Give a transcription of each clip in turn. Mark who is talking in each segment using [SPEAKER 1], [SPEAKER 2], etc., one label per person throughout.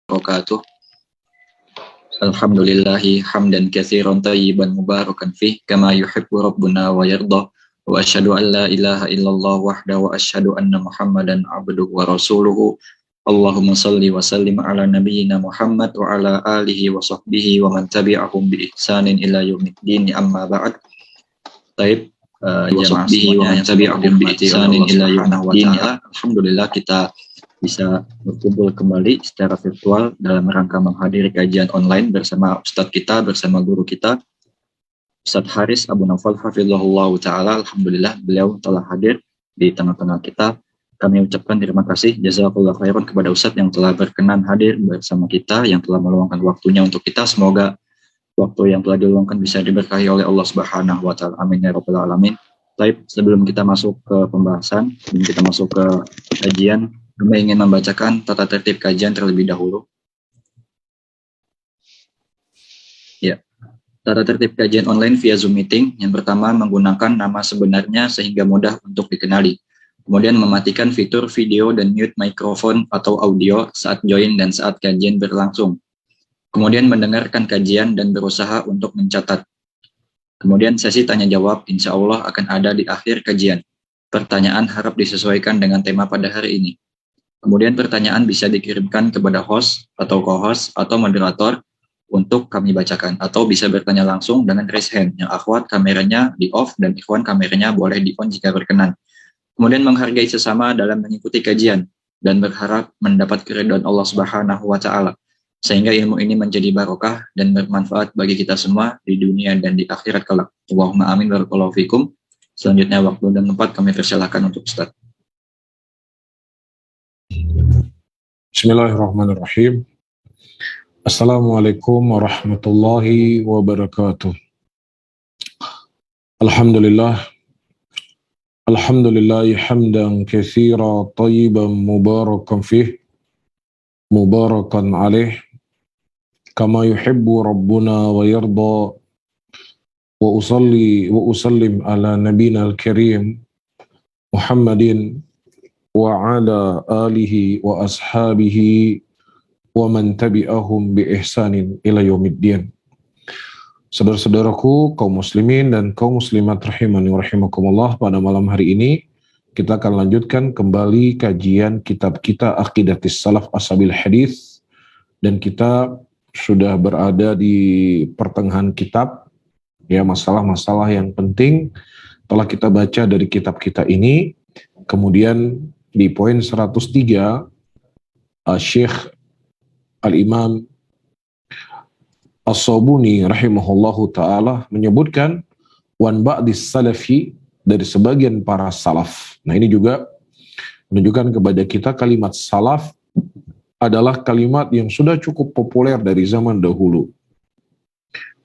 [SPEAKER 1] wabarakatuh. Alhamdulillahi hamdan katsiran thayyiban mubarakan fih kama yuhibbu rabbuna wa yarda wa asyhadu an la ilaha illallah wahdahu wa asyhadu anna Muhammadan abduhu wa rasuluhu. Allahumma salli wa sallim ala nabiyyina Muhammad wa ala alihi wa sahbihi wa man tabi'ahum bi ihsanin ila yaumiddin, amma ba'd. Taib jamaah semuanya yang tabi'ahum bi ihsanin ila yaumiddin. Alhamdulillah kita bisa berkumpul kembali secara virtual dalam rangka menghadiri kajian online bersama Ustadz kita, bersama guru kita, Ustadz Haris Abu Naufal Hafizahullah Ta'ala. Alhamdulillah beliau telah hadir di tengah-tengah kita. Kami ucapkan terima kasih jazakallah khairan kepada Ustadz yang telah berkenan hadir bersama kita, yang telah meluangkan waktunya untuk kita. Semoga waktu yang telah diluangkan bisa diberkahi oleh Allah Subhanahu wa Ta'ala. Amin ya rabbal alamin. Baik, sebelum kita masuk ke pembahasan, sebelum kita masuk ke kajian, kami ingin membacakan tata tertib kajian terlebih dahulu. Ya, tata tertib kajian online via Zoom Meeting. Yang pertama, menggunakan nama sebenarnya sehingga mudah untuk dikenali. Kemudian mematikan fitur video dan mute mikrofon atau audio saat join dan saat kajian berlangsung. Kemudian mendengarkan kajian dan berusaha untuk mencatat. Kemudian sesi tanya jawab insya Allah akan ada di akhir kajian. Pertanyaan harap disesuaikan dengan tema pada hari ini. Kemudian pertanyaan bisa dikirimkan kepada host atau co-host atau moderator untuk kami bacakan, atau bisa bertanya langsung dengan raise hand. Yang akhwat kameranya di off dan ikhwan kameranya boleh di on jika berkenan. Kemudian menghargai sesama dalam mengikuti kajian dan berharap mendapat keridhaan Allah Subhanahu wa Ta'ala, sehingga ilmu ini menjadi barokah dan bermanfaat bagi kita semua di dunia dan di akhirat kelak. Allahumma amin barakallahu fikum. Selanjutnya waktu dan tempat kami persilakan untuk Ustaz.
[SPEAKER 2] Bismillahirrahmanirrahim. Assalamualaikum warahmatullahi wabarakatuh. Alhamdulillah. Alhamdulillahi hamdan katsira tayyiban mubarakan fih, mubarakan alaih, kama yuhibbu rabbuna wa yarda. Wa usalli wa usallim ala nabina al-karim Muhammadin wa ala alihi wa ashabihi wa man tabi'ahum bi ihsanin ila yaumiddin. Saudara-saudaraku kaum muslimin dan kaum muslimat rahimani wa rahimakumullah, pada malam hari ini kita akan lanjutkan kembali kajian kitab kita Aqidatis Salaf Ashabil Hadis, dan kita sudah berada di pertengahan kitab. Ya, masalah-masalah yang penting telah kita baca dari kitab kita ini. Kemudian di poin 103, Syekh Al-Imam As-Sabuni rahimahullahu ta'ala menyebutkan wan ba'dis salafi, dari sebagian para salaf. Nah, ini juga menunjukkan kepada kita kalimat salaf adalah kalimat yang sudah cukup populer dari zaman dahulu.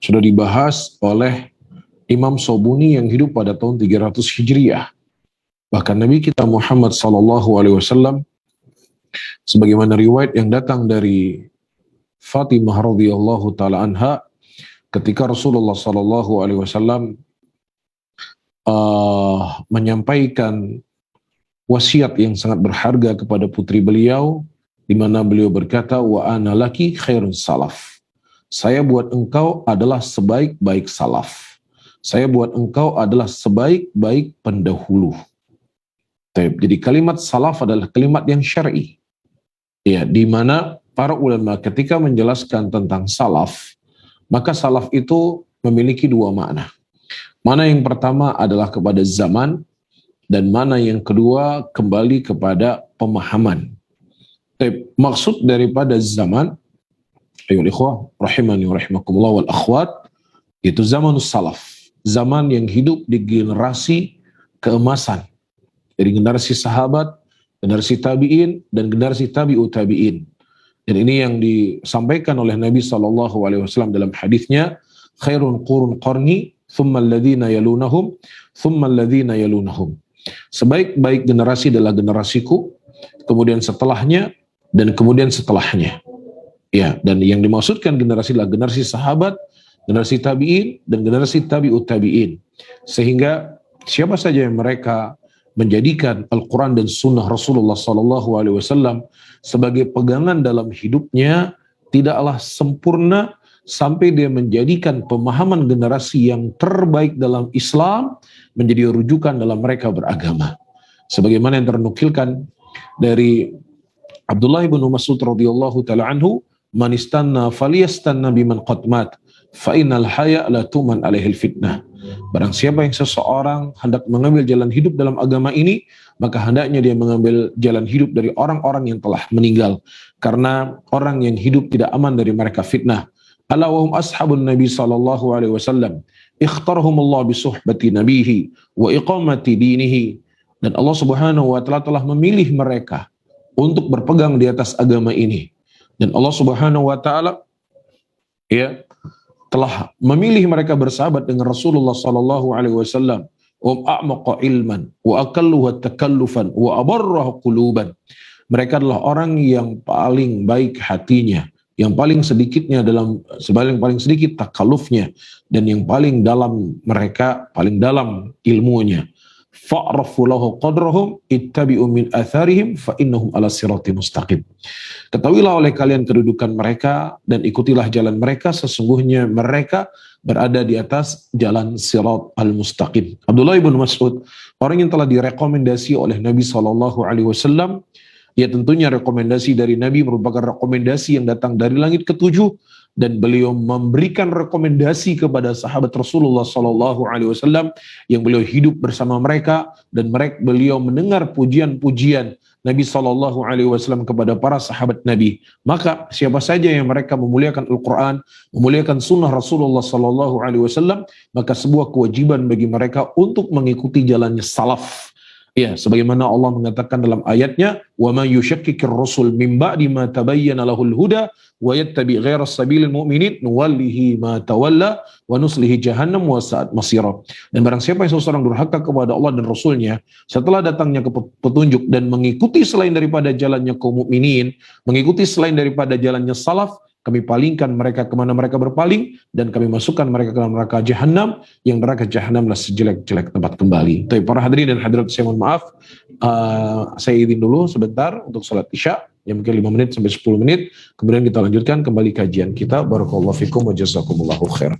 [SPEAKER 2] Sudah dibahas oleh Imam Sabuni yang hidup pada tahun 300 Hijriah. Bahkan Nabi kita Muhammad SAW, sebagaimana riwayat yang datang dari Fatimah radhiyallahu taala anha, ketika Rasulullah SAW menyampaikan wasiat yang sangat berharga kepada putri beliau, di mana beliau berkata, wa ana laki khairun salaf. Saya buat engkau adalah sebaik-baik salaf. Saya buat engkau adalah sebaik-baik pendahulu. Jadi kalimat salaf adalah kalimat yang syar'i. Ya, di mana para ulama ketika menjelaskan tentang salaf, maka salaf itu memiliki dua makna. Mana yang pertama adalah kepada zaman, dan mana yang kedua kembali kepada pemahaman. Maksud daripada zaman, ayol ikhwah rahimani wa rahimakumullah wal akhwat, itu zaman salaf, zaman yang hidup di generasi keemasan, dari generasi sahabat, generasi tabi'in, dan generasi tabi'ut tabi'in. Dan ini yang disampaikan oleh Nabi SAW dalam hadisnya, khairun qurun qarni, thumma alladhina yalunahum, thumma alladhina yalunahum. Sebaik-baik generasi adalah generasiku, kemudian setelahnya, dan kemudian setelahnya. Ya, dan yang dimaksudkan generasi adalah generasi sahabat, generasi tabi'in, dan generasi tabi'ut tabi'in. Sehingga siapa saja yang mereka menjadikan Al-Quran dan Sunnah Rasulullah SAW sebagai pegangan dalam hidupnya tidaklah sempurna sampai dia menjadikan pemahaman generasi yang terbaik dalam Islam menjadi rujukan dalam mereka beragama. Sebagaimana yang ternukilkan dari Abdullah bin Mas'ud radhiyallahu taala anhu, "Man istanna falyastanna biman qad mat, fa innal haya la tuman alaihil fitnah." Barang siapa yang seseorang hendak mengambil jalan hidup dalam agama ini, maka hendaknya dia mengambil jalan hidup dari orang-orang yang telah meninggal, karena orang yang hidup tidak aman dari mereka fitnah. Ala wa hum ashabun nabi sallallahu alaihi wasallam, ikhtarahumullah bi suhbati nabihi wa iqamati dinihi. Dan Allah Subhanahu wa taala telah memilih mereka untuk berpegang di atas agama ini. Dan Allah Subhanahu wa taala ya telah memilih mereka bersahabat dengan Rasulullah sallallahu alaihi wasallam. A'maqa ilman wa aqalluha takallufan wa abarraha quluban. Mereka adalah orang yang paling baik hatinya, yang paling sedikitnya paling sedikit takallufnya, dan yang paling dalam mereka paling dalam ilmunya. Fa'rafu lahu qadrahum ittabi'u min atharihim fa innahum ala sirati mustaqim. Ketahuilah oleh kalian kedudukan mereka dan ikutilah jalan mereka, sesungguhnya mereka berada di atas jalan sirat al-mustaqim. Abdullah bin Mas'ud, orang yang telah direkomendasi oleh Nabi SAW, ya tentunya rekomendasi dari Nabi merupakan rekomendasi yang datang dari langit ketujuh, dan beliau memberikan rekomendasi kepada sahabat Rasulullah SAW yang beliau hidup bersama mereka, dan beliau mendengar pujian-pujian Nabi SAW kepada para sahabat Nabi. Maka siapa saja yang mereka memuliakan Al-Quran, memuliakan sunnah Rasulullah SAW, maka sebuah kewajiban bagi mereka untuk mengikuti jalannya salaf. Ya, sebagaimana Allah mengatakan dalam ayatnya, "Wa may yushakkikir rasul min ba'di ma tabayyana lahul huda wa yattabi' ghayra sabilil mu'minin nuwallihi ma tawalla wa nuslihi jahannam wa sa'at masira." Dan barang siapa yang seseorang durhaka kepada Allah dan Rasulnya setelah datangnya petunjuk dan mengikuti selain daripada jalannya kaum mukminin, mengikuti selain daripada jalannya salaf, kami palingkan mereka kemana mereka berpaling, dan kami masukkan mereka ke dalam neraka jahanam, yang neraka jahanamlah sejelek-jelek tempat kembali. Tapi para hadirin dan hadirat, saya mohon maaf, saya izin dulu sebentar untuk sholat isya, ya mungkin 5 menit sampai 10 menit, kemudian kita lanjutkan kembali kajian kita. Barakallahu fikum wa jazakumullahu khair.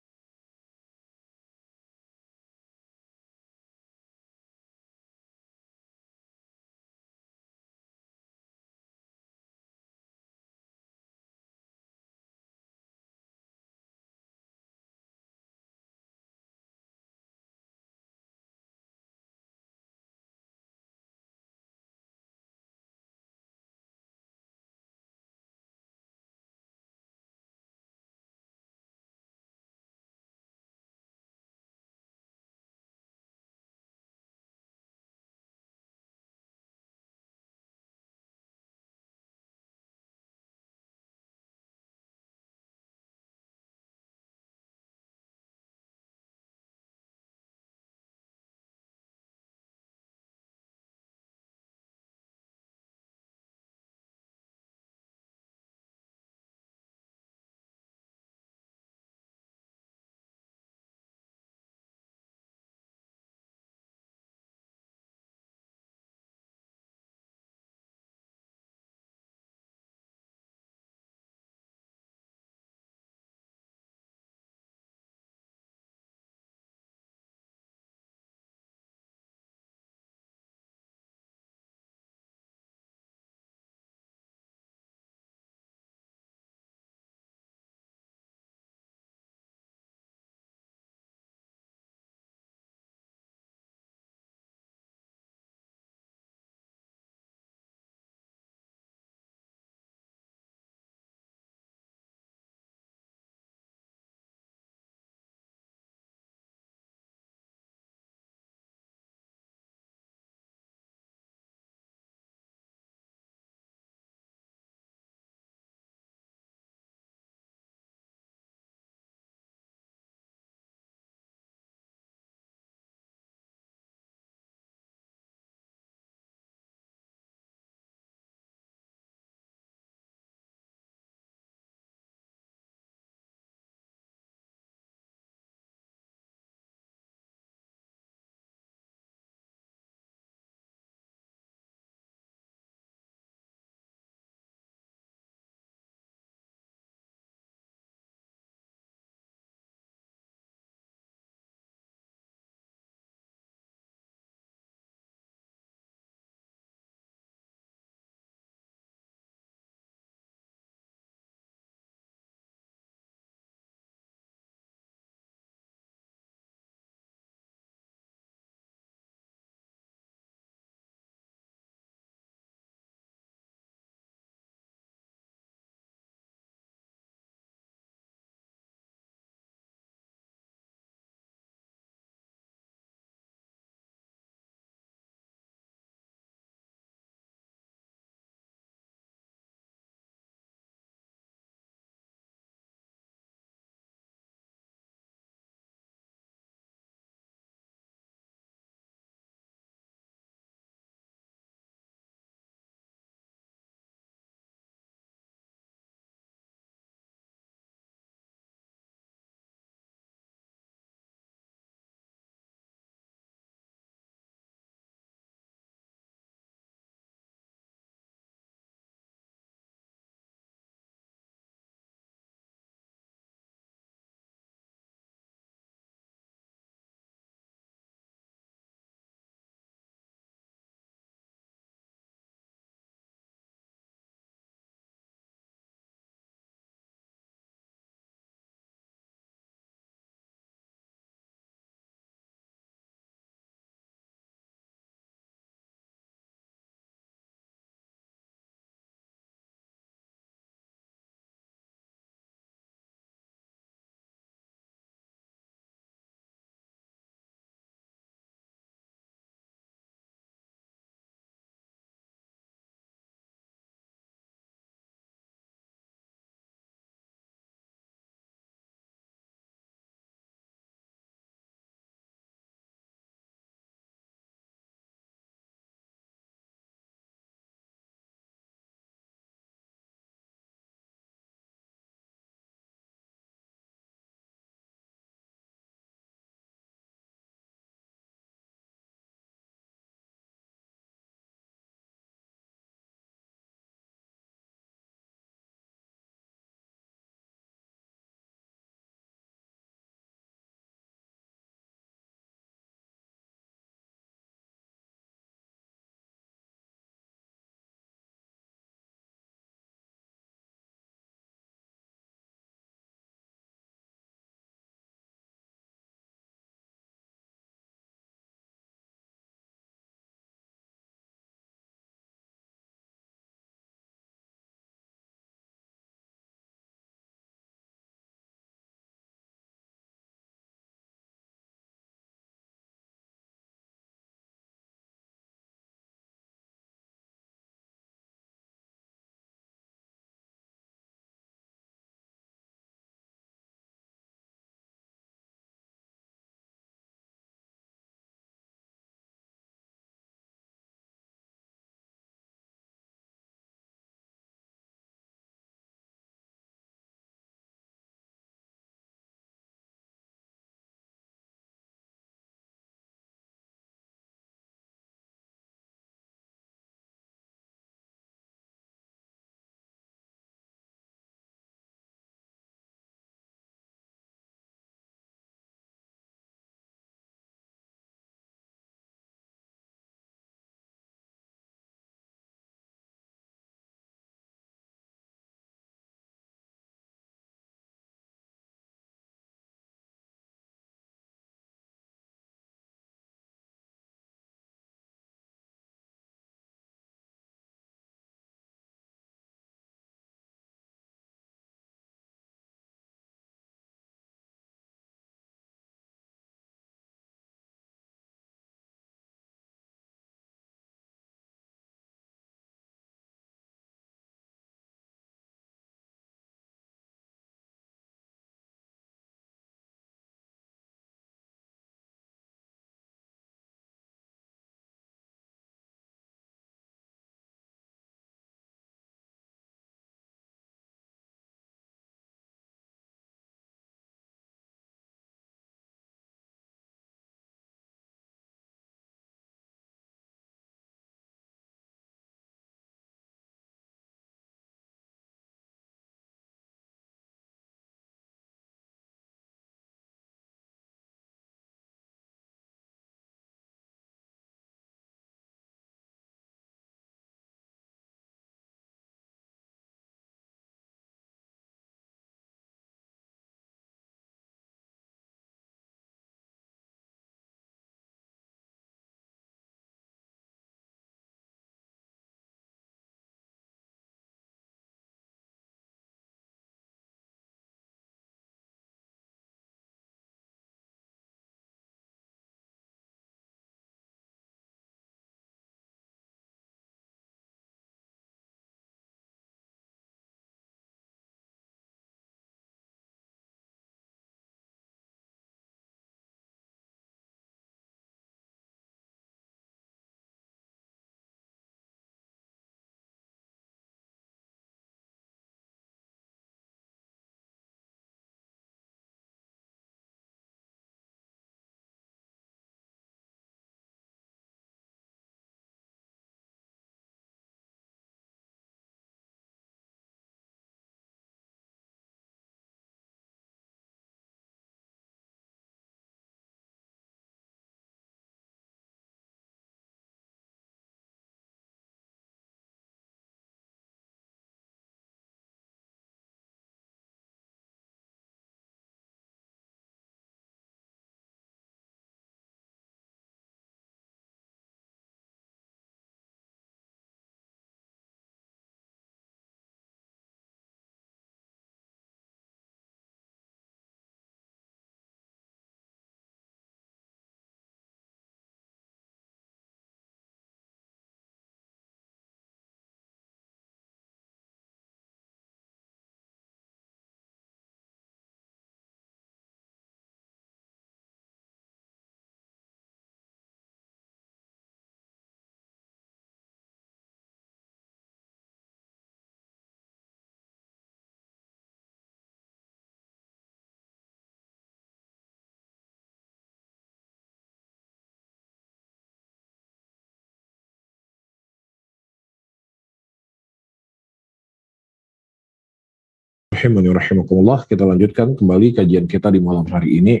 [SPEAKER 2] Rahimani rahimakumullah, kita lanjutkan kembali kajian kita di malam hari ini.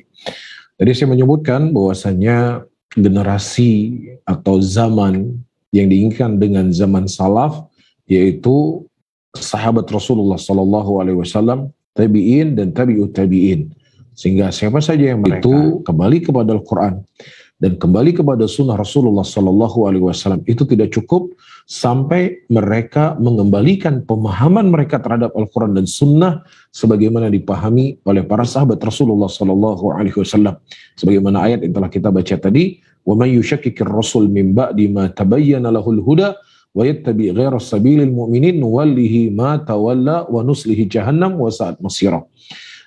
[SPEAKER 2] Tadi saya menyebutkan bahwasanya generasi atau zaman yang diinginkan dengan zaman salaf yaitu sahabat Rasulullah Sallallahu Alaihi Wasallam, tabi'in dan tabi'ut tabi'in. Sehingga siapa saja yang itu kembali kepada Al-Quran dan kembali kepada sunnah Rasulullah Sallallahu Alaihi Wasallam, itu tidak cukup sampai mereka mengembalikan pemahaman mereka terhadap Al-Quran dan sunnah sebagaimana dipahami oleh para sahabat Rasulullah Sallallahu Alaihi Wasallam. Sebagaimana ayat yang telah kita baca tadi, wa may yushakkikir rasul min ba'di ma tabayyana lahul huda wa yattabi ghayra sabilil mu'minin nuwallihi ma tawalla wa nuslihi jahannam wa sa'at masira.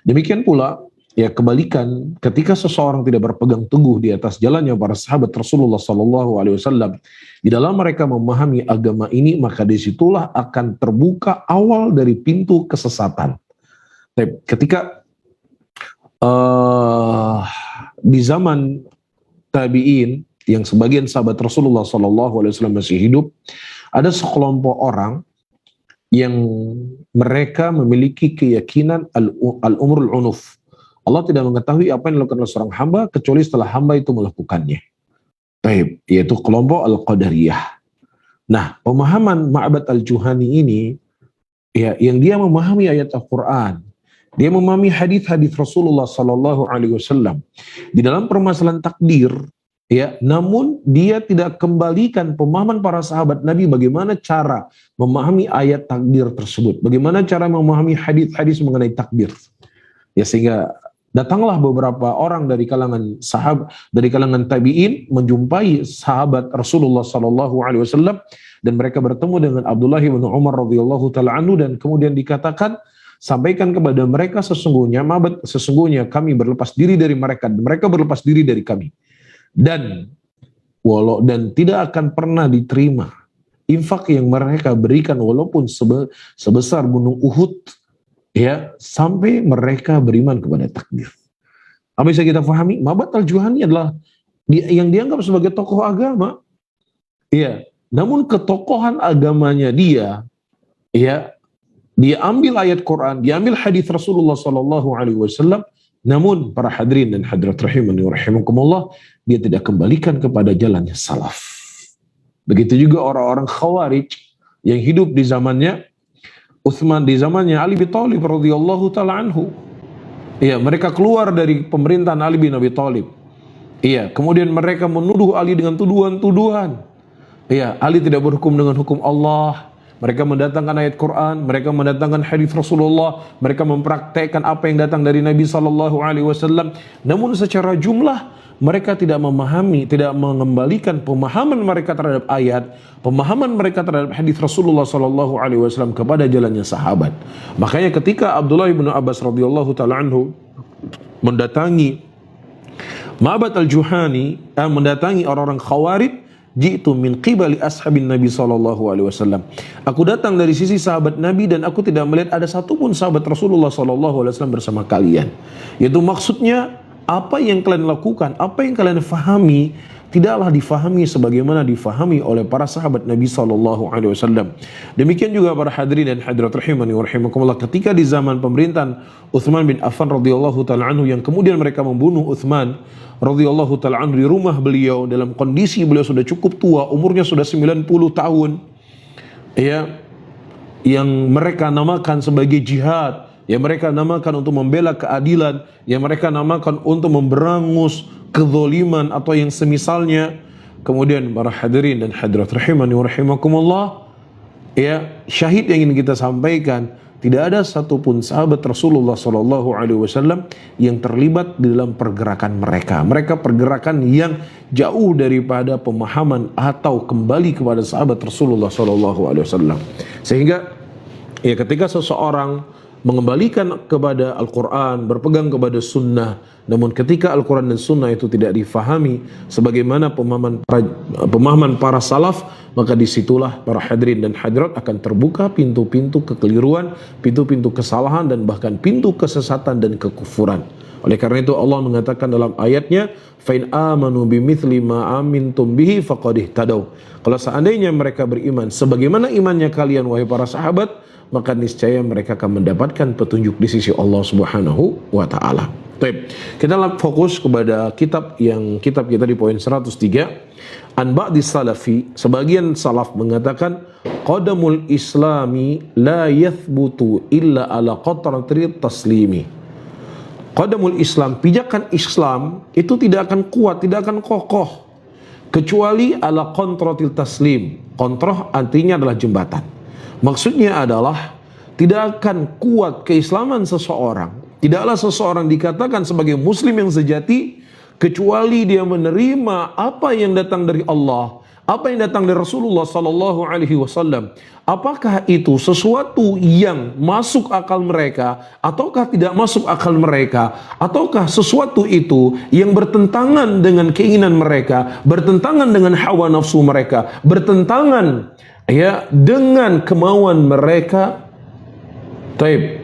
[SPEAKER 2] Demikian pula ya kebalikan, ketika seseorang tidak berpegang teguh di atas jalannya para sahabat Rasulullah Sallallahu Alaihi Wasallam, di dalam mereka memahami agama ini, maka disitulah akan terbuka awal dari pintu kesesatan. Ketika di zaman tabi'in, yang sebagian sahabat Rasulullah Sallallahu Alaihi Wasallam masih hidup, ada sekelompok orang yang mereka memiliki keyakinan al-umrul unuf. Allah tidak mengetahui apa yang dilakukan oleh seorang hamba kecuali setelah hamba itu melakukannya. Baik, yaitu kelompok Al-Qadariyah. Nah, pemahaman Ma'bad Al-Juhani ini, ya, yang dia memahami ayat Al-Quran, dia memahami hadis-hadis Rasulullah Sallallahu Alaihi Wasallam di dalam permasalahan takdir, ya, namun dia tidak kembalikan pemahaman para sahabat Nabi bagaimana cara memahami ayat takdir tersebut, bagaimana cara memahami hadis-hadis mengenai takdir. Ya, sehingga datanglah beberapa orang dari kalangan sahabat, dari kalangan tabi'in menjumpai sahabat Rasulullah Sallallahu Alaihi Wasallam dan mereka bertemu dengan Abdullah bin Umar radhiyallahu taala anhu dan kemudian dikatakan, sampaikan kepada mereka sesungguhnya kami berlepas diri dari mereka dan mereka berlepas diri dari kami, dan tidak akan pernah diterima infak yang mereka berikan walaupun sebesar gunung Uhud, ya, sampai mereka beriman kepada takdir. Apa bisa kita pahami? Ma'bad Al-Juhani adalah yang dianggap sebagai tokoh agama. Ya, namun ketokohan agamanya dia, ya, dia ambil ayat Quran, dia ambil hadis Rasulullah Sallallahu Alaihi Wasallam, namun para hadirin dan hadirat rahimani wa rahimakumullah, dia tidak kembalikan kepada jalannya salaf. Begitu juga orang-orang Khawarij yang hidup di zamannya Utsman, di zamannya Ali bin Thalib radhiyallahu taala anhu. Iya, mereka keluar dari pemerintahan Ali bin Abi Thalib. Iya, kemudian mereka menuduh Ali dengan tuduhan-tuduhan. Iya, Ali tidak berhukum dengan hukum Allah. Mereka mendatangkan ayat Quran, mereka mendatangkan hadis Rasulullah, mereka mempraktekkan apa yang datang dari Nabi sallallahu alaihi wasallam. Namun secara jumlah mereka tidak memahami, tidak mengembalikan pemahaman mereka terhadap ayat, pemahaman mereka terhadap hadis Rasulullah sallallahu alaihi wasallam kepada jalannya sahabat. Makanya ketika Abdullah bin Abbas radhiyallahu taala anhu mendatangi Ma'bad Al-Juhani, mendatangi orang-orang Khawarij, jitu min qibali ashabin Nabi sallallahu alaihi wasallam. Aku datang dari sisi sahabat Nabi dan aku tidak melihat ada satupun sahabat Rasulullah sallallahu alaihi wasallam bersama kalian. Yaitu maksudnya apa yang kalian lakukan, apa yang kalian fahami, tidaklah difahami sebagaimana difahami oleh para sahabat Nabi sallallahu alaihi wasallam. Demikian juga para hadirin dan hadirat rahimani wa rahimakumullah, ketika di zaman pemerintahan Utsman bin Affan radhiyallahu taala anhu, yang kemudian mereka membunuh Utsman radhiyallahu taala anhu di rumah beliau dalam kondisi beliau sudah cukup tua, umurnya sudah 90 tahun. Ya, yang mereka namakan sebagai jihad, yang mereka namakan untuk membela keadilan, yang mereka namakan untuk memberangus kezaliman atau yang semisalnya. Kemudian para hadirin dan hadirat rahimani wa rahimakumullah, ya, syahid yang ingin kita sampaikan, tidak ada satupun sahabat Rasulullah sallallahu alaihi wasallam yang terlibat di dalam pergerakan mereka. Mereka pergerakan yang jauh daripada pemahaman atau kembali kepada sahabat Rasulullah sallallahu alaihi wasallam. Sehingga ya, ketika seseorang mengembalikan kepada Al-Quran, berpegang kepada sunnah, namun ketika Al-Quran dan sunnah itu tidak difahami sebagaimana pemahaman para salaf, maka disitulah para hadirin dan hadirat akan terbuka pintu-pintu kekeliruan, pintu-pintu kesalahan, dan bahkan pintu kesesatan dan kekufuran. Oleh karena itu Allah mengatakan dalam ayatnya, fa in amanu bimithli ma amintum bihi faqad ihtadaw. Kalau seandainya mereka beriman sebagaimana imannya kalian wahai para sahabat, maka niscaya mereka akan mendapatkan petunjuk di sisi Allah Subhanahu wa taala. Baik, kita fokus kepada kitab kita di poin 103. An ba'di salafi, sebagian salaf mengatakan qadamul islami la yathbutu illa ala qatratil taslimi. Qadamul Islam, pijakan Islam itu tidak akan kuat, tidak akan kokoh kecuali ala qatratil taslim. Qantrah artinya adalah jembatan. Maksudnya adalah tidak akan kuat keislaman seseorang, tidaklah seseorang dikatakan sebagai muslim yang sejati kecuali dia menerima apa yang datang dari Allah, apa yang datang dari Rasulullah sallallahu alaihi wasallam. Apakah itu sesuatu yang masuk akal mereka ataukah tidak masuk akal mereka, ataukah sesuatu itu yang bertentangan dengan keinginan mereka, bertentangan dengan hawa nafsu mereka, bertentangan dengan kemauan mereka. Taib.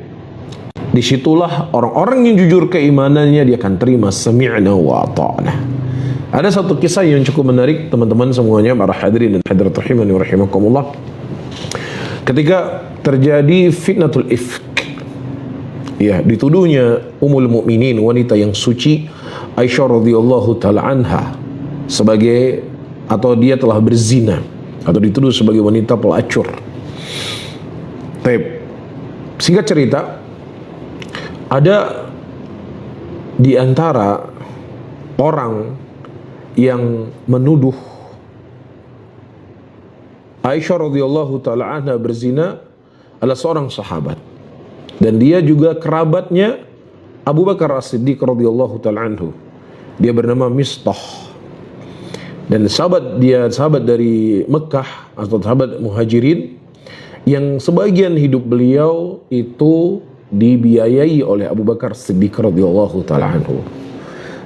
[SPEAKER 2] Disitulah orang-orang yang jujur keimanannya dia akan terima sami'na wa ata'na. Ada satu kisah yang cukup menarik teman-teman semuanya, para hadirin dan hadirat rahimani wa rahimakumullah. Ketika terjadi fitnatul ifk, dituduhnya Ummul Mukminin, wanita yang suci, Aisyah radhiyallahu taala anha sebagai, atau dia telah berzina atau dituduh sebagai wanita pelacur. Taib. Singkat cerita, ada di antara orang yang menuduh Aisyah radhiyallahu taala anha berzina adalah seorang sahabat, dan dia juga kerabatnya Abu Bakar As-Siddiq radhiyallahu taala anhu. Dia bernama Mistah, dan sahabat dari Mekah atau sahabat Muhajirin yang sebagian hidup beliau itu dibiayai oleh Abu Bakar Siddiq radhiyallahu taala anhu.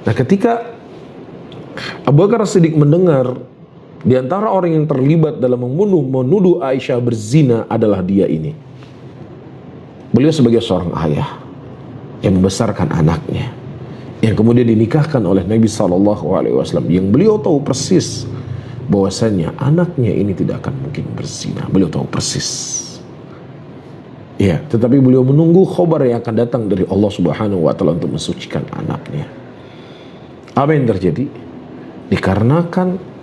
[SPEAKER 2] Nah, ketika Abu Bakar Siddiq mendengar di antara orang yang terlibat dalam menuduh Aisyah berzina adalah dia ini. Beliau sebagai seorang ayah yang membesarkan anaknya, yang kemudian dinikahkan oleh Nabi SAW, yang beliau tahu persis bahwasannya anaknya ini tidak akan mungkin berzina. Beliau tahu persis. Ya, tetapi beliau menunggu khabar yang akan datang dari Allah Subhanahu wa taala untuk mensucikan anaknya. Apa yang terjadi? Dikarenakan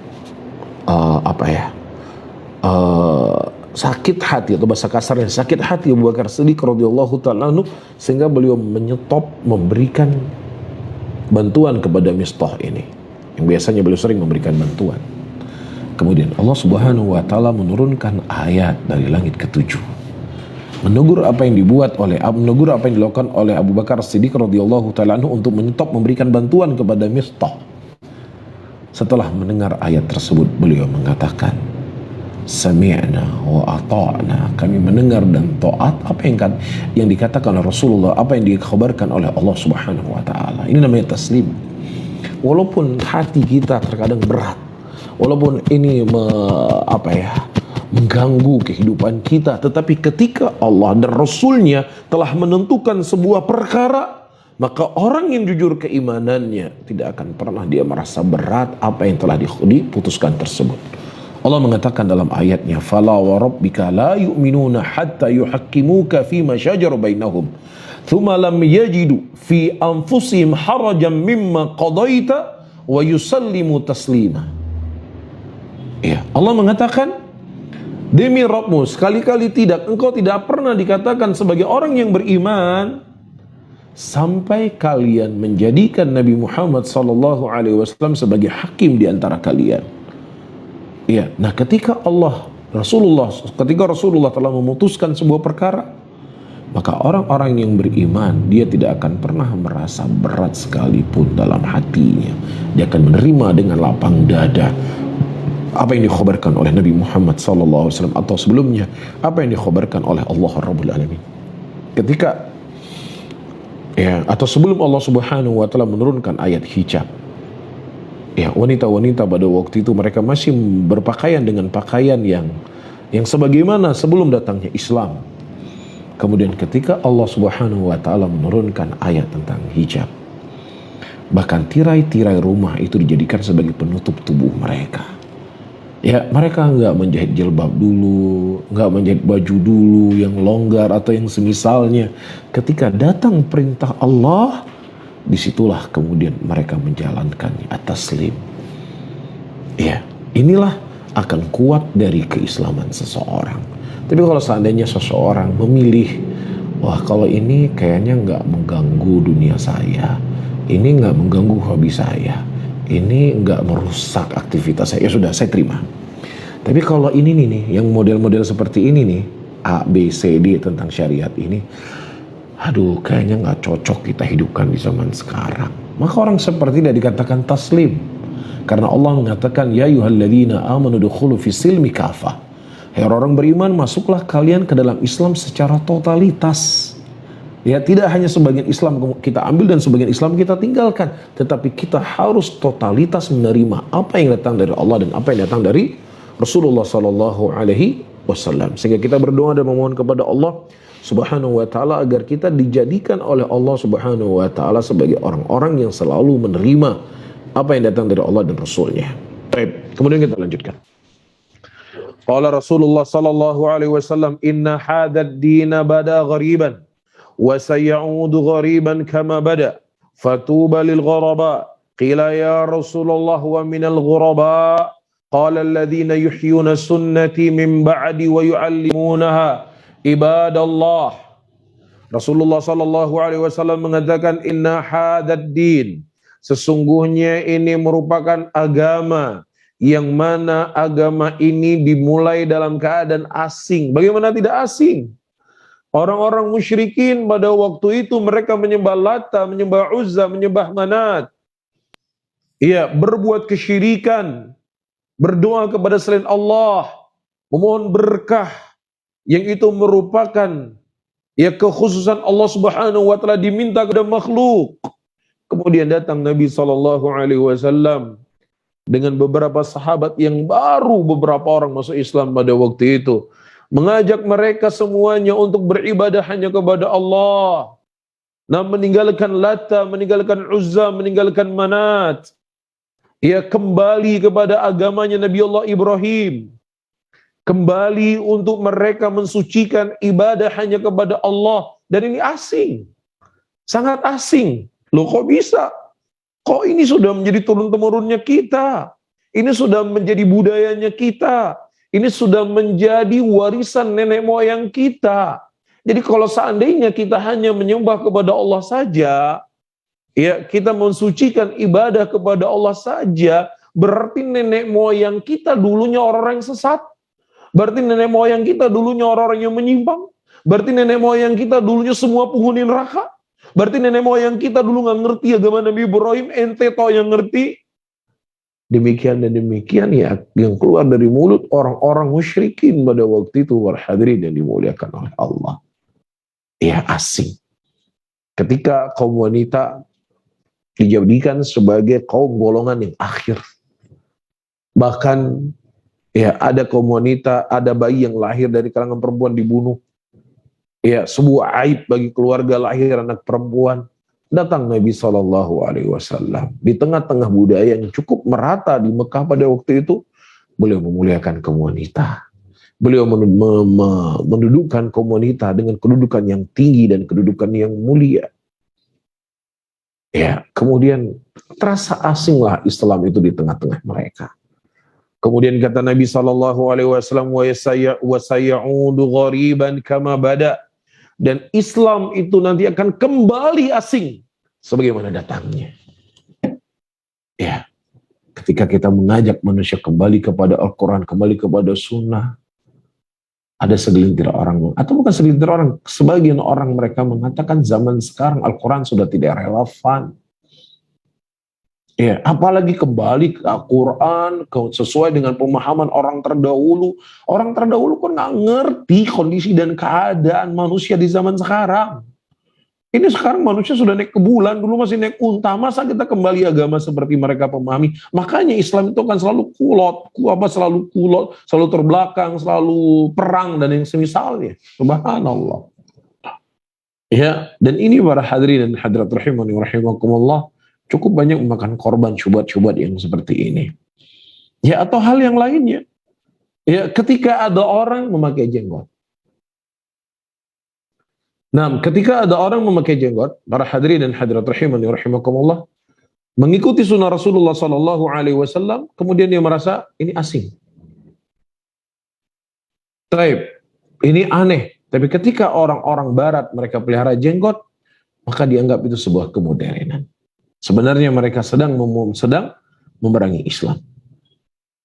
[SPEAKER 2] sakit hati, atau bahasa kasarnya sakit hati Abu Bakar Siddiq radhiyallahu taala anhu, sehingga beliau menyetop memberikan bantuan kepada Mistah ini, yang biasanya beliau sering memberikan bantuan. Kemudian Allah Subhanahu wa taala menurunkan ayat dari langit ketujuh, menegur apa yang dilakukan oleh Abu Bakar Siddiq radhiyallahu taala anhu untuk menyetop memberikan bantuan kepada Mistah. Setelah mendengar ayat tersebut, beliau mengatakan, sami'na wa ata'na, kami mendengar dan taat apa yang dikatakan oleh Rasulullah, apa yang dikhabarkan oleh Allah Subhanahu wa taala. Ini namanya taslim. Walaupun hati kita terkadang berat, walaupun ini mengganggu kehidupan kita, tetapi ketika Allah dan Rasulnya telah menentukan sebuah perkara, maka orang yang jujur keimanannya tidak akan pernah dia merasa berat apa yang telah diputuskan tersebut. Allah mengatakan dalam ayatnya, fala wa rabbika la yu'minuna hatta yuhakkimuka fima shajara bainahum thumma lam yajidu fi anfusihim harajan mimma qadaita wa yusallimu taslima. Ya, Allah mengatakan, demi Rabbmu, sekali-kali tidak, engkau tidak pernah dikatakan sebagai orang yang beriman sampai kalian menjadikan Nabi Muhammad SAW sebagai hakim di antara kalian. Ya, nah ketika Rasulullah telah memutuskan sebuah perkara, maka orang-orang yang beriman dia tidak akan pernah merasa berat sekalipun dalam hatinya. Dia akan menerima dengan lapang dada apa yang dikhabarkan oleh Nabi Muhammad SAW, atau sebelumnya apa yang dikhabarkan oleh Allah Rabbul Alamin. Atau sebelum Allah Subhanahu wa taala menurunkan ayat hijab, wanita-wanita pada waktu itu mereka masih berpakaian dengan pakaian yang sebagaimana sebelum datangnya Islam. Kemudian ketika Allah Subhanahu wa taala menurunkan ayat tentang hijab, Bahkan tirai-tirai rumah itu dijadikan sebagai penutup tubuh mereka. Ya, mereka nggak menjahit jilbab dulu, nggak menjahit baju dulu yang longgar atau yang semisalnya. Ketika datang perintah Allah, disitulah kemudian mereka menjalankannya atas taslim. Ya, inilah akan kuat dari keislaman seseorang. Tapi kalau seandainya seseorang memilih, wah kalau ini kayaknya nggak mengganggu dunia saya, ini nggak mengganggu hobi saya, ini nggak merusak aktivitas saya, ya sudah saya terima. Tapi kalau ini nih, yang model-model seperti ini nih, A, B, C, D tentang syariat ini, aduh kayaknya nggak cocok kita hidupkan di zaman sekarang. Maka orang seperti tidak dikatakan taslim. Karena Allah mengatakan, ya ayyuhalladzina amanu dukhulu fi silmi kafah. Hai orang beriman, masuklah kalian ke dalam Islam secara totalitas. Ya, tidak hanya sebagian Islam kita ambil dan sebagian Islam kita tinggalkan, tetapi kita harus totalitas menerima apa yang datang dari Allah dan apa yang datang dari Rasulullah sallallahu alaihi wasallam. Sehingga kita berdoa dan memohon kepada Allah Subhanahu wa taala agar kita dijadikan oleh Allah Subhanahu wa taala sebagai orang-orang yang selalu menerima apa yang datang dari Allah dan Rasulnya. Baik, kemudian kita lanjutkan. Qala Rasulullah sallallahu alaihi wasallam, inna hadzal dina bada ghariban wa sayaudu ghariban kama bada fatuba lil ghuraba. Qila ya Rasulullah wa minal ghuraba. Qala alladhina yuhyuna sunnati min ba'di wa yu'allimunaha ibadallah. Rasulullah sallallahu alaihi wasallam mengatakan, inna hadzal din, sesungguhnya ini merupakan agama yang mana agama ini dimulai dalam keadaan asing. Bagaimana tidak asing? Orang-orang musyrikin pada waktu itu mereka menyembah Lata, menyembah Uzza, menyembah Manat. Iya, berbuat kesyirikan, berdoa kepada selain Allah, memohon berkah, yang itu merupakan ya kekhususan Allah Subhanahu wa taala diminta kepada makhluk. Kemudian datang Nabi sallallahu alaihi wasallam dengan beberapa sahabat yang baru beberapa orang masuk Islam pada waktu itu, mengajak mereka semuanya untuk beribadah hanya kepada Allah. Nah, meninggalkan Lata, meninggalkan Uzza, meninggalkan Manat. Ya, kembali kepada agamanya Nabi Allah Ibrahim. Kembali untuk mereka mensucikan ibadah hanya kepada Allah. Dan ini asing. Sangat asing. Loh kok bisa? Kok ini sudah menjadi turun-temurunnya kita? Ini sudah menjadi budayanya kita. Ini sudah menjadi warisan nenek moyang kita. Jadi kalau seandainya kita hanya menyembah kepada Allah saja, ya kita mensucikan ibadah kepada Allah saja, berarti nenek moyang kita dulunya orang-orang yang sesat. Berarti nenek moyang kita dulunya orang-orang yang menyimpang. Berarti nenek moyang kita dulunya semua penghuni neraka. Berarti nenek moyang kita dulu nggak ngerti agama Nabi Ibrahim, ente toh yang ngerti. Demikian dan demikian ya yang keluar dari mulut orang-orang musyrikin pada waktu itu, warhadirin yang dimuliakan oleh Allah. Ya asing. Ketika kaum wanita dijadikan sebagai kaum golongan yang akhir. Bahkan ya ada kaum wanita, ada bayi yang lahir dari kalangan perempuan dibunuh. Ya, sebuah aib bagi keluarga lahir anak perempuan. Datang Nabi SAW di tengah-tengah budaya yang cukup merata di Mekah pada waktu itu. Beliau memuliakan kaum wanita. Beliau mendudukkan kaum wanita dengan kedudukan yang tinggi dan kedudukan yang mulia. Ya, kemudian terasa asinglah Islam itu di tengah-tengah mereka. Kemudian kata Nabi SAW, wa sayaudu ghariban kama bada. Dan Islam itu nanti akan kembali asing sebagaimana datangnya. Ya, ketika kita mengajak manusia kembali kepada Al-Quran, kembali kepada Sunnah, ada segelintir orang, atau bukan segelintir orang, sebagian orang mereka mengatakan zaman sekarang Al-Quran sudah tidak relevan. Ya, apalagi kembali ke Al-Quran sesuai dengan pemahaman orang terdahulu. Orang terdahulu kan nggak ngerti kondisi dan keadaan manusia di zaman sekarang. Ini sekarang manusia sudah naik ke bulan, dulu masih naik unta. Masa kita kembali agama seperti mereka pemahami? Makanya Islam itu kan selalu kulot, selalu terbelakang, selalu perang dan yang semisalnya. Subhanallah. Ya, dan ini para hadirin dan hadirat rahimani wa rahimakumullah, cukup banyak memakan korban syubhat-syubhat yang seperti ini. Ya, atau hal yang lainnya. Ya, ketika ada orang memakai jenggot. Nah, ketika ada orang memakai jenggot, para hadirin dan hadirat rahimani rahimakumullah, mengikuti sunnah Rasulullah sallallahu alaihi wasallam, kemudian dia merasa ini asing. Taib, ini aneh. Tapi ketika orang-orang barat mereka pelihara jenggot, maka dianggap itu sebuah kemodernan. Sebenarnya mereka sedang memerangi Islam.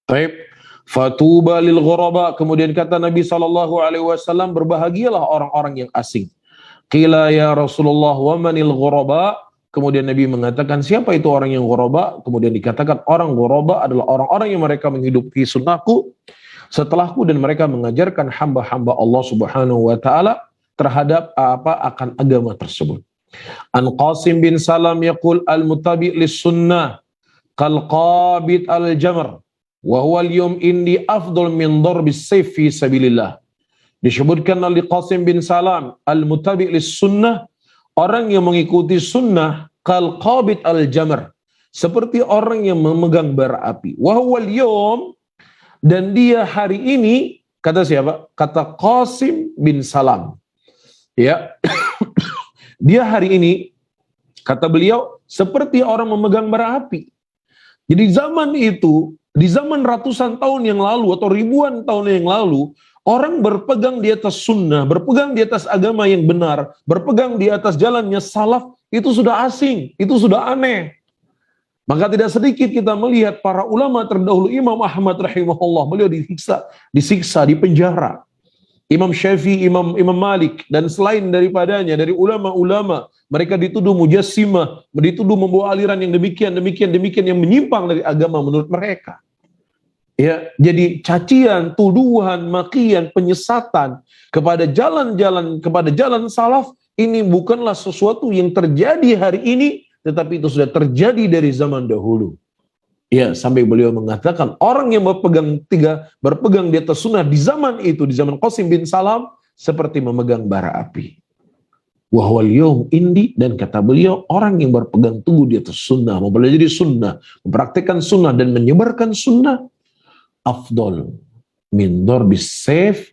[SPEAKER 2] Taib, fatuba lil ghuraba, kemudian kata Nabi sallallahu alaihi wasallam, berbahagialah orang-orang yang asing. Qila ya Rasulullah wa manil ghuraba, kemudian Nabi mengatakan siapa itu orang yang ghuraba? Kemudian dikatakan orang ghuraba adalah orang-orang yang mereka menghidupi sunnahku setelahku dan mereka mengajarkan hamba-hamba Allah Subhanahu wa taala terhadap akan agama tersebut. An Qasim bin Salam yaqul al-muttabi' lis sunnah kal qabid al-jamr wa huwa al-yawm indi afdal min darbis sayf fi sabilillah. Disebutkan oleh Qasim bin Salam, al-muttabi' lis sunnah, orang yang mengikuti sunnah, kal qabid al-jamr, seperti orang yang memegang bara api. Wa huwal yawm, dan dia hari ini, kata siapa? Kata Qasim bin Salam. Ya. Dia hari ini, kata beliau, seperti orang memegang bara api. Jadi zaman itu, di zaman ratusan tahun yang lalu atau ribuan tahun yang lalu, orang berpegang di atas sunnah, berpegang di atas agama yang benar, berpegang di atas jalannya salaf, itu sudah asing, itu sudah aneh. Maka tidak sedikit kita melihat para ulama terdahulu, Imam Ahmad rahimahullah, beliau disiksa, dipenjara. Imam Syafi'i, Imam Malik, dan selain daripadanya, dari ulama-ulama, mereka dituduh mujassimah, dituduh membawa aliran yang demikian yang menyimpang dari agama menurut mereka. Ya, jadi cacian, tuduhan, makian, penyesatan kepada jalan salaf ini bukanlah sesuatu yang terjadi hari ini, tetapi itu sudah terjadi dari zaman dahulu. Ya, sampai beliau mengatakan orang yang berpegang di atas sunnah di zaman itu, di zaman Qasim bin Salam, seperti memegang bara api. Wa huwal yawm indi, dan kata beliau orang yang berpegang teguh di atas sunnah, mempelajari sunnah, mempraktikkan sunnah dan menyebarkan sunnah, afdol min darbis sayf,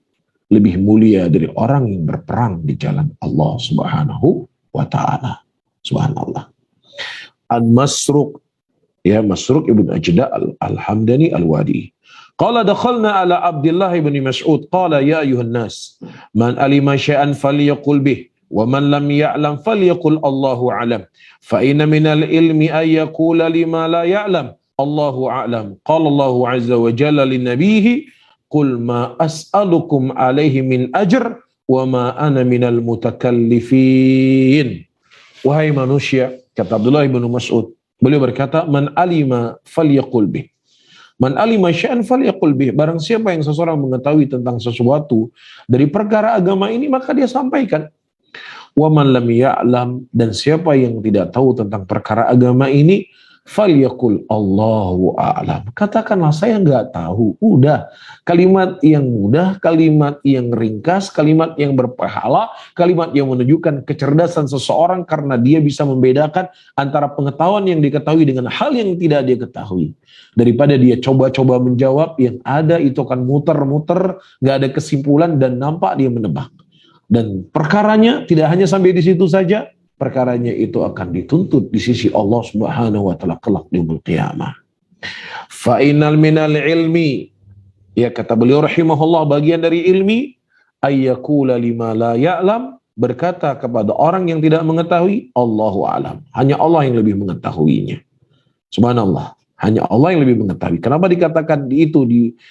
[SPEAKER 2] lebih mulia dari orang yang berperang di jalan Allah Subhanahu wa taala. Subhanallah. An-Masruq, ya, Masruq ibn Ajda al-Hamdani al-Wadi. Qala dakhalna ala Abdullah ibn Mas'ud qala ya ayuhan nas man alima syai'an falyaqul bih wa man lam ya'lam falyaqul Allahu a'lam fa inna minal ilmi ay yaqula lima la ya'lam Allahu a'lam. Qala Allahu azza wa jalla li nabihi qul ma as'alukum alaihi min ajr wa ma ana minal mutakallifin. Wahai manusia, kata Abdullah bin Mas'ud, beliau berkata, man alima falyaqul bih. Man alima syai'an falyaqul bih. Barang siapa yang seseorang mengetahui tentang sesuatu dari perkara agama ini, maka dia sampaikan. Wa man lam ya'lam, dan siapa yang tidak tahu tentang perkara agama ini, falyaqul Allahu a'lam. Katakanlah saya enggak tahu. Udah, kalimat yang mudah, kalimat yang ringkas, kalimat yang berpahala, kalimat yang menunjukkan kecerdasan seseorang karena dia bisa membedakan antara pengetahuan yang diketahui dengan hal yang tidak dia ketahui. Daripada dia coba-coba menjawab, yang ada itu akan muter-muter, enggak ada kesimpulan dan nampak dia menebak. Dan perkaranya tidak hanya sampai di situ saja, perkaranya itu akan dituntut di sisi Allah Subhanahu wa taala kelak di yaumul qiyamah. Fa innal minal ilmi, ya kata beliau rahimahullah, bagian dari ilmi ayyakula lima la ya'lam, berkata kepada orang yang tidak mengetahui, Allahu a'lam. Hanya Allah yang lebih mengetahuinya. Subhanallah, hanya Allah yang lebih mengetahui. Kenapa dikatakan itu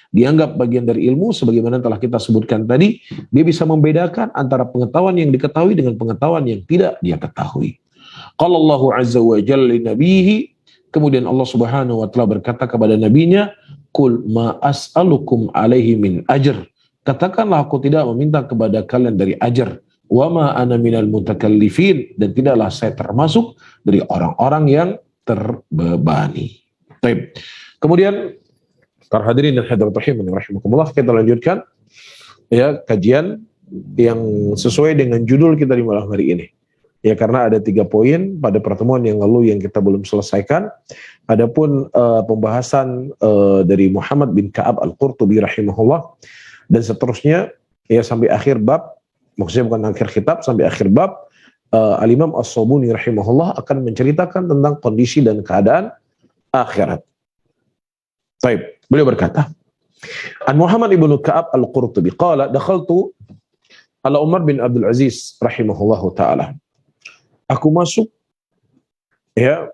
[SPEAKER 2] dianggap bagian dari ilmu? Sebagaimana telah kita sebutkan tadi, dia bisa membedakan antara pengetahuan yang diketahui dengan pengetahuan yang tidak dia ketahui. Qala Allahu azza wa jalla li nabihi, kemudian Allah Subhanahu wa taala berkata kepada nabinya, qul ma as'alukum alaihi min ajr. Katakanlah aku tidak meminta kepada kalian dari ajar. Wa ma ana minal mutakallifin, dan tidaklah saya termasuk dari orang-orang yang terbebani. Baik. Kemudian para hadirin dan hadirat rahimakumullah, kita lanjutkan ya kajian yang sesuai dengan judul kita di malam hari ini, Ya, karena ada 3 poin pada pertemuan yang lalu yang kita belum selesaikan. Adapun pembahasan dari Muhammad bin Ka'ab Al-Qurtubi rahimahullah dan seterusnya ya sampai akhir bab, maksudnya bukan akhir kitab, sampai akhir bab, Al-Imam As-Sabuni rahimahullah akan menceritakan tentang kondisi dan keadaan akhirat. Baik, beliau berkata, An Muhammad ibnu Ka'ab Al-Qurtubi qala dakhaltu ala Umar bin Abdul Aziz rahimahullahu taala. Aku masuk ya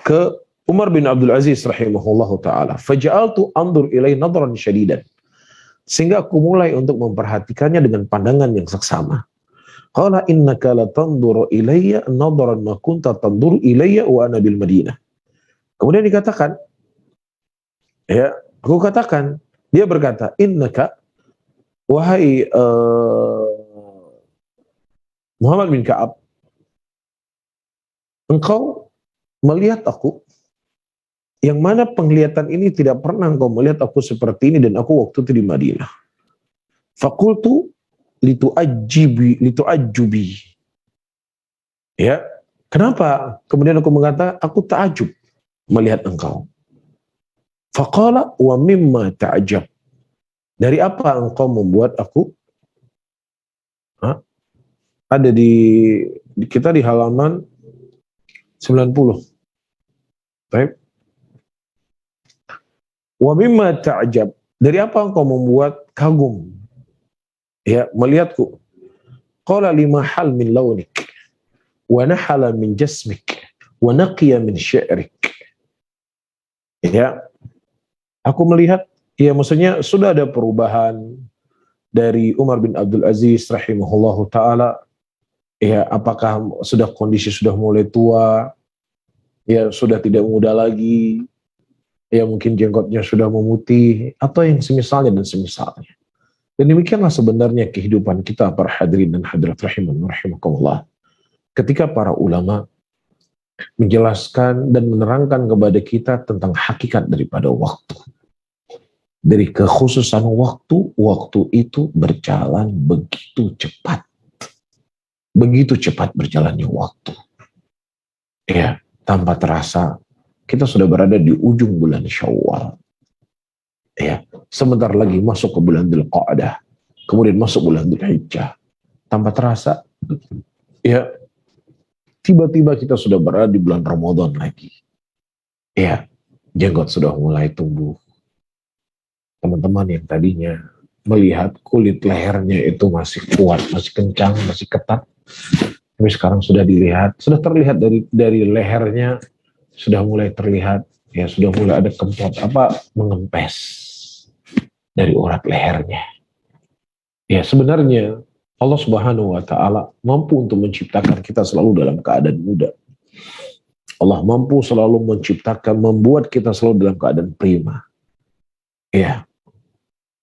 [SPEAKER 2] ke Umar bin Abdul Aziz rahimahullahu taala. Faja'altu anzur ilai nadran syadidan. Sehingga aku mulai untuk memperhatikannya dengan pandangan yang seksama. Qala innaka la tanzuru ilayya nadran ma kunta tanzuru ilayya wa ana bil Madinah. Kemudian dikatakan, ya, aku katakan, dia berkata, innaka, wahai Muhammad bin Ka'ab, engkau melihat aku, yang mana penglihatan ini tidak pernah engkau melihat aku seperti ini, dan aku waktu itu di Madinah. Fakultu litu'ajjubi. Ya, kenapa? Kemudian aku mengatakan, aku ta'ajub melihat engkau. Faqala wa mimma ta'ajab. Dari apa engkau membuat aku? Ada di kita di halaman 90. Baik. Wa mimma ta'ajab. Dari apa engkau membuat kagum? Ya, melihatku. Qala lima hal min launik wa nahala min jasmik wa naqiya min syi'rik. Ya. Aku melihat, ya maksudnya sudah ada perubahan dari Umar bin Abdul Aziz rahimahullahu ta'ala. Ya, apakah kondisi sudah mulai tua, ya sudah tidak muda lagi, ya mungkin jenggotnya sudah memutih, atau yang semisalnya dan semisalnya. Dan demikianlah sebenarnya kehidupan kita para hadirin dan hadirat rahimakumullah. Ketika para ulama menjelaskan dan menerangkan kepada kita tentang hakikat daripada waktu. Dari kekhususan waktu itu berjalan begitu cepat. Begitu cepat berjalannya waktu. Ya, tanpa terasa kita sudah berada di ujung bulan Syawal. Ya, sebentar lagi masuk ke bulan Dzulqa'dah. Kemudian masuk bulan Dzulhijjah. Tanpa terasa, ya, tiba-tiba kita sudah berada di bulan Ramadan lagi. Ya, jenggot sudah mulai tumbuh. Teman-teman yang tadinya melihat kulit lehernya itu masih kuat, masih kencang, masih ketat, tapi sekarang sudah terlihat dari lehernya sudah mulai terlihat, ya sudah mulai ada mengempes dari urat lehernya. Ya, sebenarnya Allah Subhanahu wa taala mampu untuk menciptakan kita selalu dalam keadaan muda. Allah mampu selalu membuat kita selalu dalam keadaan prima. Ya.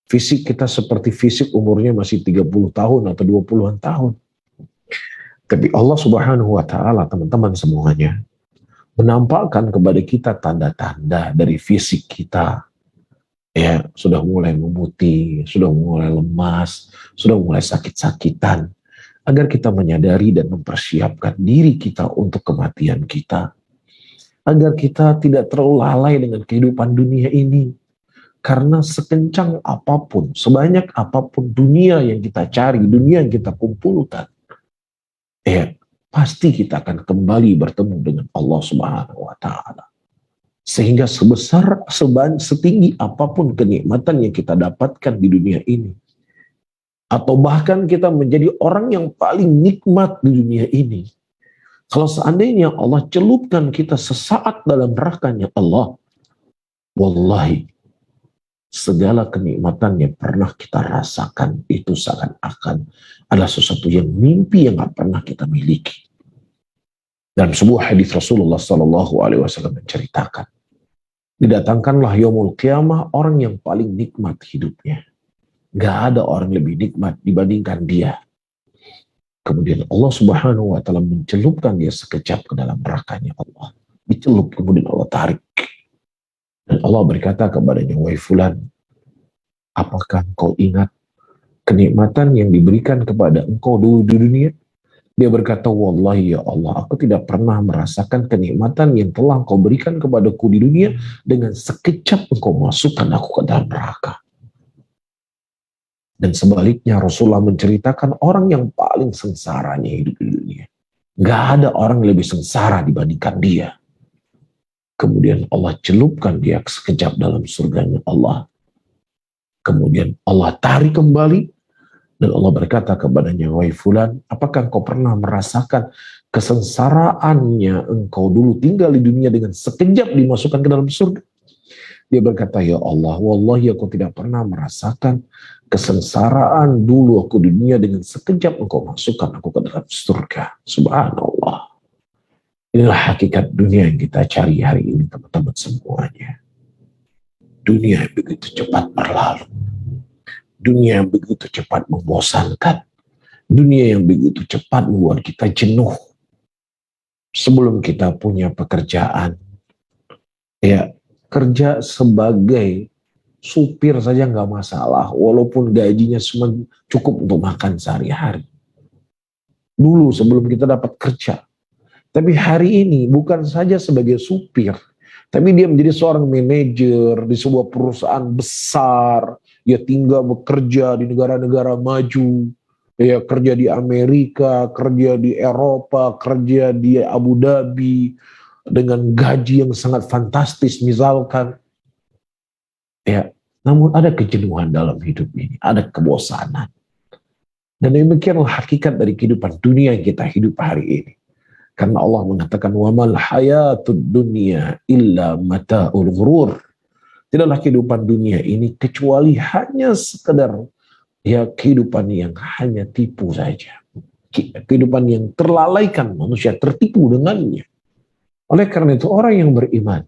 [SPEAKER 2] Fisik kita seperti fisik umurnya masih 30 tahun atau 20-an tahun. Tapi Allah Subhanahu wa taala, teman-teman semuanya, menampakkan kepada kita tanda-tanda dari fisik kita. Ya, sudah mulai memutih, sudah mulai lemas, sudah mulai sakit-sakitan, agar kita menyadari dan mempersiapkan diri kita untuk kematian kita. Agar kita tidak terlalu lalai dengan kehidupan dunia ini. Karena sekencang apapun, sebanyak apapun dunia yang kita cari, dunia yang kita kumpulkan, ya pasti kita akan kembali bertemu dengan Allah Subhanahu wa taala. Sehingga setinggi apapun kenikmatan yang kita dapatkan di dunia ini, atau bahkan kita menjadi orang yang paling nikmat di dunia ini, kalau seandainya Allah celupkan kita sesaat dalam nerakanya Allah, wallahi, segala kenikmatan yang pernah kita rasakan itu seakan-akan adalah sesuatu yang mimpi yang gak pernah kita miliki. Dalam sebuah hadis Rasulullah SAW menceritakan, didatangkanlah yaumul qiyamah orang yang paling nikmat hidupnya. Gak ada orang lebih nikmat dibandingkan dia. Kemudian Allah Subhanahu wa taala mencelupkan dia sekejap ke dalam nerakanya Allah. Dicelup, kemudian Allah tarik. Dan Allah berkata kepadanya, wahai fulan, apakah engkau ingat kenikmatan yang diberikan kepada engkau dulu di dunia? Dia berkata, wallahi ya Allah, aku tidak pernah merasakan kenikmatan yang telah Engkau berikan kepadaku di dunia dengan sekejap Engkau masukkan aku ke dalam neraka. Dan sebaliknya Rasulullah menceritakan orang yang paling sengsaranya hidup di dunia. Gak ada orang yang lebih sengsara dibandingkan dia. Kemudian Allah celupkan dia sekejap dalam surganya Allah. Kemudian Allah tarik kembali. Dan Allah berkata kepadanya, wahai fulan, apakah engkau pernah merasakan kesengsaraannya engkau dulu tinggal di dunia dengan sekejap dimasukkan ke dalam surga? Dia berkata, ya Allah, wallahi aku tidak pernah merasakan kesengsaraan dulu aku di dunia dengan sekejap engkau masukkan aku ke dalam surga. Subhanallah. Inilah hakikat dunia yang kita cari hari ini, teman-teman semuanya. Dunia yang begitu cepat berlalu. Dunia yang begitu cepat membosankan. Dunia yang begitu cepat membuat kita jenuh. Sebelum kita punya pekerjaan, ya kerja sebagai supir saja nggak masalah, walaupun gajinya cuma cukup untuk makan sehari-hari. Dulu sebelum kita dapat kerja. Tapi hari ini bukan saja sebagai supir, tapi dia menjadi seorang manajer di sebuah perusahaan besar. Ya tinggal bekerja di negara-negara maju, ya kerja di Amerika, kerja di Eropa, kerja di Abu Dhabi dengan gaji yang sangat fantastis misalkan. Ya, namun ada kejenuhan dalam hidup ini, ada kebosanan. Dan demikianlah hakikat dari kehidupan dunia yang kita hidup hari ini. Karena Allah mengatakan wa mal hayatud dunya illa mata'ul ghurur. Tidaklah kehidupan dunia ini kecuali hanya sekedar ya kehidupan yang hanya tipu saja. Kehidupan yang terlalaikan, manusia tertipu dengannya. Oleh karena itu orang yang beriman,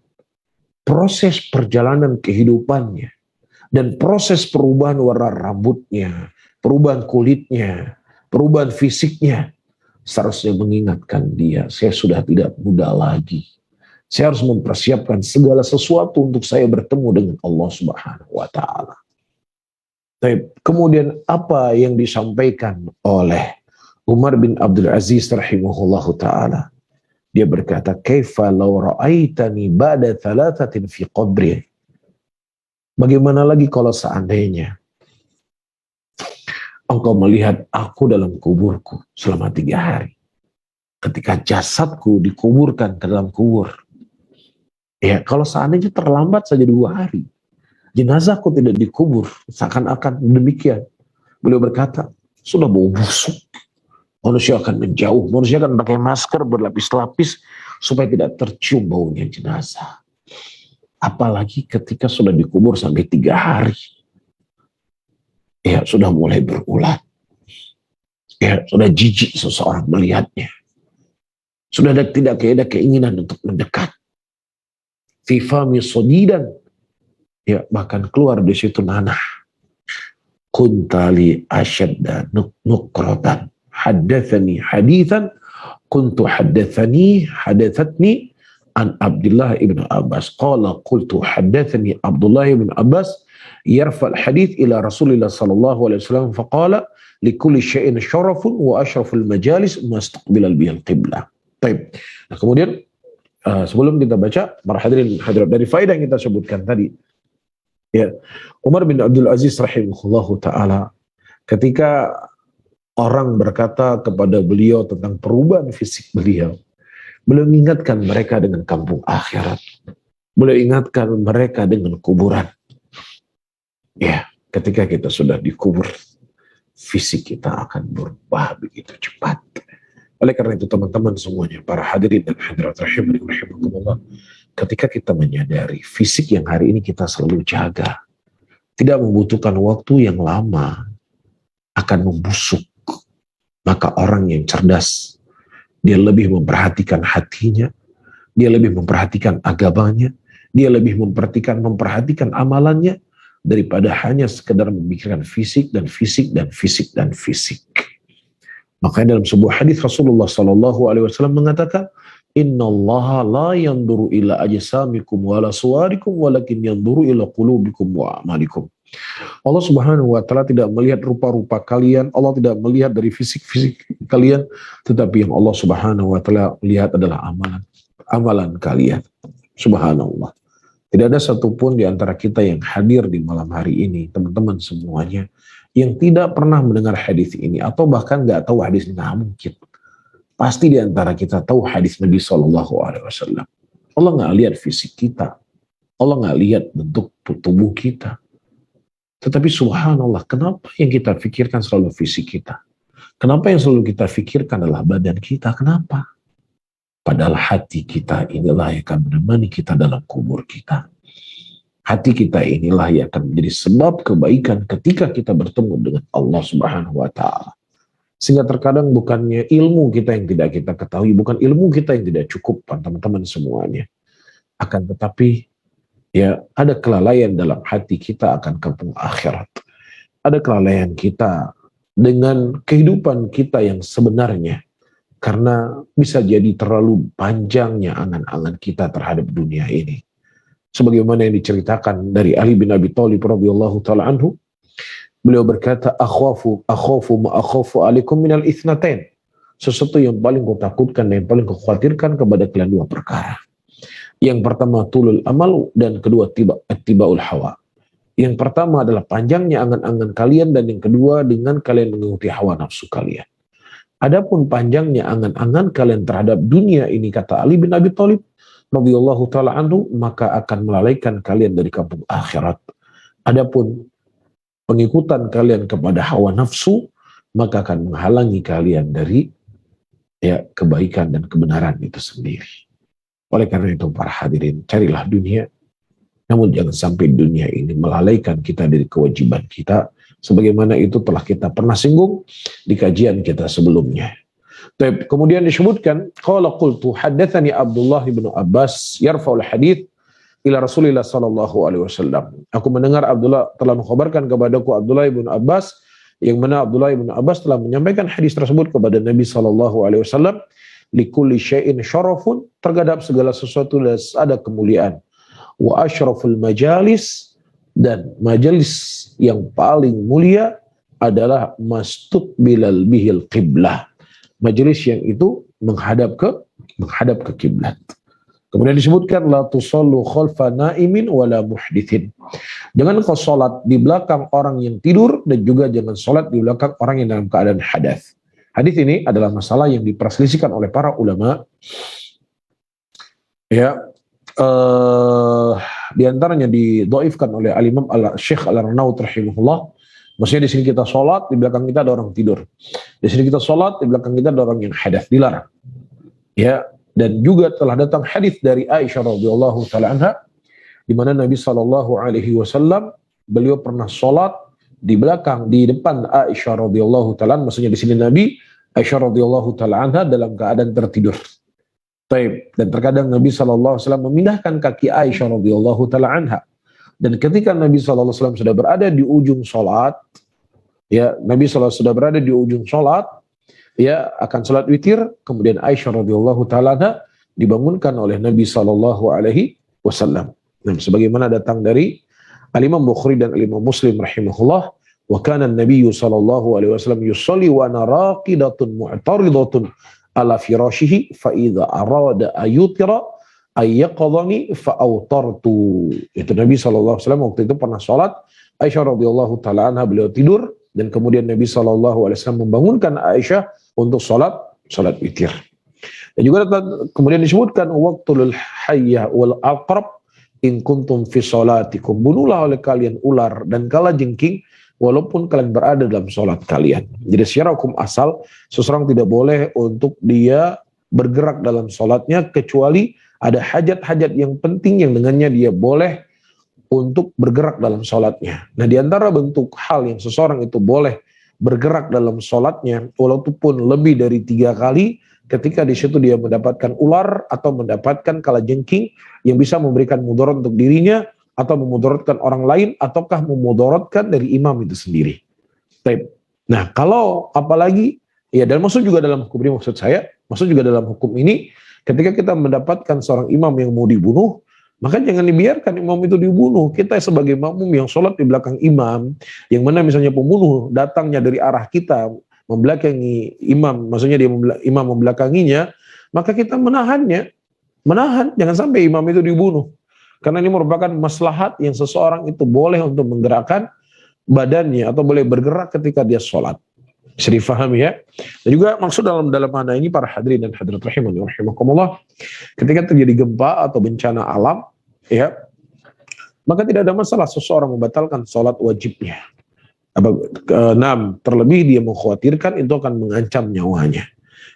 [SPEAKER 2] proses perjalanan kehidupannya dan proses perubahan warna rambutnya, perubahan kulitnya, perubahan fisiknya, seharusnya mengingatkan dia, saya sudah tidak muda lagi. Saya harus mempersiapkan segala sesuatu untuk saya bertemu dengan Allah Subhanahu wa Ta'ala. Kemudian apa yang disampaikan oleh Umar bin Abdul Aziz rahimahullahu ta'ala? Dia berkata, kaifa law ra'aitani ba'da thalathatin fi qabri. Bagaimana lagi kalau seandainya engkau melihat aku dalam kuburku selama 3 hari. Ketika jasadku dikuburkan ke dalam kubur. Ya, kalau seandainya terlambat saja 2 hari, jenazahku tidak dikubur, seakan-akan demikian. Beliau berkata, sudah bau busuk. Manusia akan menjauh, manusia akan pakai masker berlapis-lapis supaya tidak tercium baunya jenazah. Apalagi ketika sudah dikubur sampai 3 hari. Ya, sudah mulai berulat. Ya, sudah jijik seseorang melihatnya. Sudah tidak ada keinginan untuk mendekat. Fifami sodidan, ya bahkan keluar di situ nanah. Kuntali asyadda nukrotan, haddathani hadithan, kuntu hadathatni an Abdullah ibn Abbas. Qala qultu haddathani Abdullah ibn Abbas yarfa al-hadith ila Rasulillah sallallahu alaihi wasallam faqala likulli syai'in syarafun wa ashraful majalis mastaqbilal bihal qiblah. Baik. Nah, kemudian sebelum kita baca, para hadirin hadirat dari faedah yang kita sebutkan tadi, ya, Umar bin Abdul Aziz rahimahullahu ta'ala, ketika orang berkata kepada beliau tentang perubahan fisik beliau mengingatkan mereka dengan kampung akhirat. Beliau ingatkan mereka dengan kuburan. Ya, ketika kita sudah dikubur, fisik kita akan berubah begitu cepat. Oleh karena itu teman-teman semuanya, para hadirin dan hadirat rahimakumullah, ketika kita menyadari fisik yang hari ini kita selalu jaga, tidak membutuhkan waktu yang lama, akan membusuk. Maka orang yang cerdas, dia lebih memperhatikan hatinya, dia lebih memperhatikan agamanya, dia lebih memperhatikan amalannya, daripada hanya sekedar memikirkan fisik dan fisik dan fisik dan fisik. Makanya dalam sebuah hadis Rasulullah sallallahu alaihi wasallam mengatakan, "Innallaha la yanzuru ila ajsamikum wala suwarikum walakin yanzuru ila qulubikum wa a'malikum." Allah Subhanahu wa taala tidak melihat rupa-rupa kalian, Allah tidak melihat dari fisik-fisik kalian, tetapi yang Allah Subhanahu wa taala lihat adalah amalan kalian. Subhanallah. Tidak ada satupun di antara kita yang hadir di malam hari ini, teman-teman semuanya, yang tidak pernah mendengar hadis ini atau bahkan nggak tahu hadis ini. Nggak mungkin. Pasti di antara kita tahu hadis Nabi Shallallahu Alaihi Wasallam. Allah nggak lihat fisik kita, Allah nggak lihat bentuk tubuh kita. Tetapi subhanallah, kenapa yang kita pikirkan selalu fisik kita? Kenapa yang selalu kita pikirkan adalah badan kita? Kenapa? Padahal hati kita inilah yang akan menemani kita dalam kubur kita. Hati kita inilah yang akan menjadi sebab kebaikan ketika kita bertemu dengan Allah Subhanahu wa taala. Sehingga terkadang bukannya ilmu kita yang tidak kita ketahui, bukan ilmu kita yang tidak cukup, teman-teman semuanya. Akan tetapi ya, ada kelalaian dalam hati kita akan kampung akhirat. Ada kelalaian kita dengan kehidupan kita yang sebenarnya. Karena bisa jadi terlalu panjangnya angan-angan kita terhadap dunia ini. Sebagaimana yang diceritakan dari Ali bin Abi Thalib radhiyallahu taala anhu, beliau berkata, akhafu ma akhafu alaikum minal itsnatain. Sesuatu yang paling kutakutkan dan yang paling kukhawatirkan kepada kalian dua perkara. Yang pertama tulul amal, dan kedua tibaul hawa. Yang pertama adalah panjangnya angan-angan kalian, dan yang kedua dengan kalian mengikuti hawa nafsu kalian. Adapun panjangnya angan-angan kalian terhadap dunia ini, kata Ali bin Abi Thalib radhiyallahu taala anhu, maka akan melalaikan kalian dari kampung akhirat. Adapun pengikutan kalian kepada hawa nafsu, maka akan menghalangi kalian dari kebaikan dan kebenaran itu sendiri. Oleh karena itu para hadirin, carilah dunia, namun jangan sampai dunia ini melalaikan kita dari kewajiban kita, sebagaimana itu telah kita pernah singgung di kajian kita sebelumnya. Kemudian disebutkan, qala qultu haddatsani Abdullah bin Abbas yarfa'ul hadits ila Rasulillah sallallahu alaihi wasallam. Aku mendengar Abdullah telah mengkhabarkan kepadaku Abdullah bin Abbas, yang mana Abdullah bin Abbas telah menyampaikan hadis tersebut kepada Nabi sallallahu alaihi wasallam. Likulli syai'in syarafun, terhadap segala sesuatu ada kemuliaan. Wa asyraful majalis, dan majalis yang paling mulia adalah mastuqbilal bihil qiblah. Majelis yang itu menghadap ke kiblat. Kemudian disebutkan la tusallu khalfa naimin wala muhdithin. Jangan kau salat di belakang orang yang tidur, dan juga jangan salat di belakang orang yang dalam keadaan hadas. Hadis ini adalah masalah yang diperselisihkan oleh para ulama. Di antaranya didhaifkan oleh Al-Imam Syekh Al-Arnaud rahimahullah. Maksudnya di sini kita sholat, di belakang kita ada orang tidur. Di sini kita sholat, di belakang kita ada orang yang hadas, dilarang. Dan juga telah datang hadis dari Aisyah radhiyallahu taala anha, di mana Nabi sallallahu alaihi wasallam beliau pernah sholat di depan Aisyah radhiyallahu taala, maksudnya di sini Nabi, Aisyah radhiyallahu taala anha dalam keadaan tertidur. Dan terkadang Nabi sallallahu alaihi wasallam memindahkan kaki Aisyah radhiyallahu taala anha. Dan ketika Nabi sallallahu alaihi wasallam sudah berada di ujung sholat, Nabi sallallahu alaihi wasallam sudah berada di ujung sholat, akan sholat witir, kemudian Aisyah radhiyallahu taala anha dibangunkan oleh Nabi sallallahu alaihi wasallam. Nah, sebagaimana datang dari Al-Imam Bukhari dan Al-Imam Muslim rahimahullah, wa kana an-nabiy sallallahu alaihi wasallam yusalli wa ana raqidatun mu'taridatun ala firashihi fa idza arada ayutira ayyaqadhani fa awtartu. Itu Nabi sallallahu alaihi wasallam waktu itu pernah salat, Aisyah radhiyallahu taala anha beliau tidur, dan kemudian Nabi sallallahu alaihi wasallam membangunkan Aisyah untuk salat witir. Dan juga kemudian disebutkan waqtul hayyah wal aqrab in kuntum fi salatikum, bunuhlah oleh kalian ular dan kalajengking walaupun kalian berada dalam salat kalian. Jadi secara hukum asal seseorang tidak boleh untuk dia bergerak dalam salatnya kecuali ada hajat-hajat yang penting yang dengannya dia boleh untuk bergerak dalam salatnya. Nah, di antara bentuk hal yang seseorang itu boleh bergerak dalam salatnya walaupun lebih dari 3 kali, ketika di situ dia mendapatkan ular atau mendapatkan kalajengking yang bisa memberikan mudarat untuk dirinya atau memudaratkan orang lain ataukah memudaratkan dari imam itu sendiri. Nah, kalau apalagi dan maksud juga dalam hukum ini, maksud juga dalam hukum ini ketika kita mendapatkan seorang imam yang mau dibunuh, maka jangan dibiarkan imam itu dibunuh. Kita sebagai makmum yang sholat di belakang imam, yang mana misalnya pembunuh datangnya dari arah kita, membelakangi imam, maksudnya imam membelakanginya, maka kita menahan, jangan sampai imam itu dibunuh. Karena ini merupakan maslahat yang seseorang itu boleh untuk menggerakkan badannya atau boleh bergerak ketika dia sholat. Bisa difahami ya. Dan juga maksud dalam mana ini para hadirin dan hadirat rahimani rahimakumullah, ketika terjadi gempa atau bencana alam ya, maka tidak ada masalah seseorang membatalkan sholat wajibnya. Terlebih dia mengkhawatirkan itu akan mengancam nyawanya.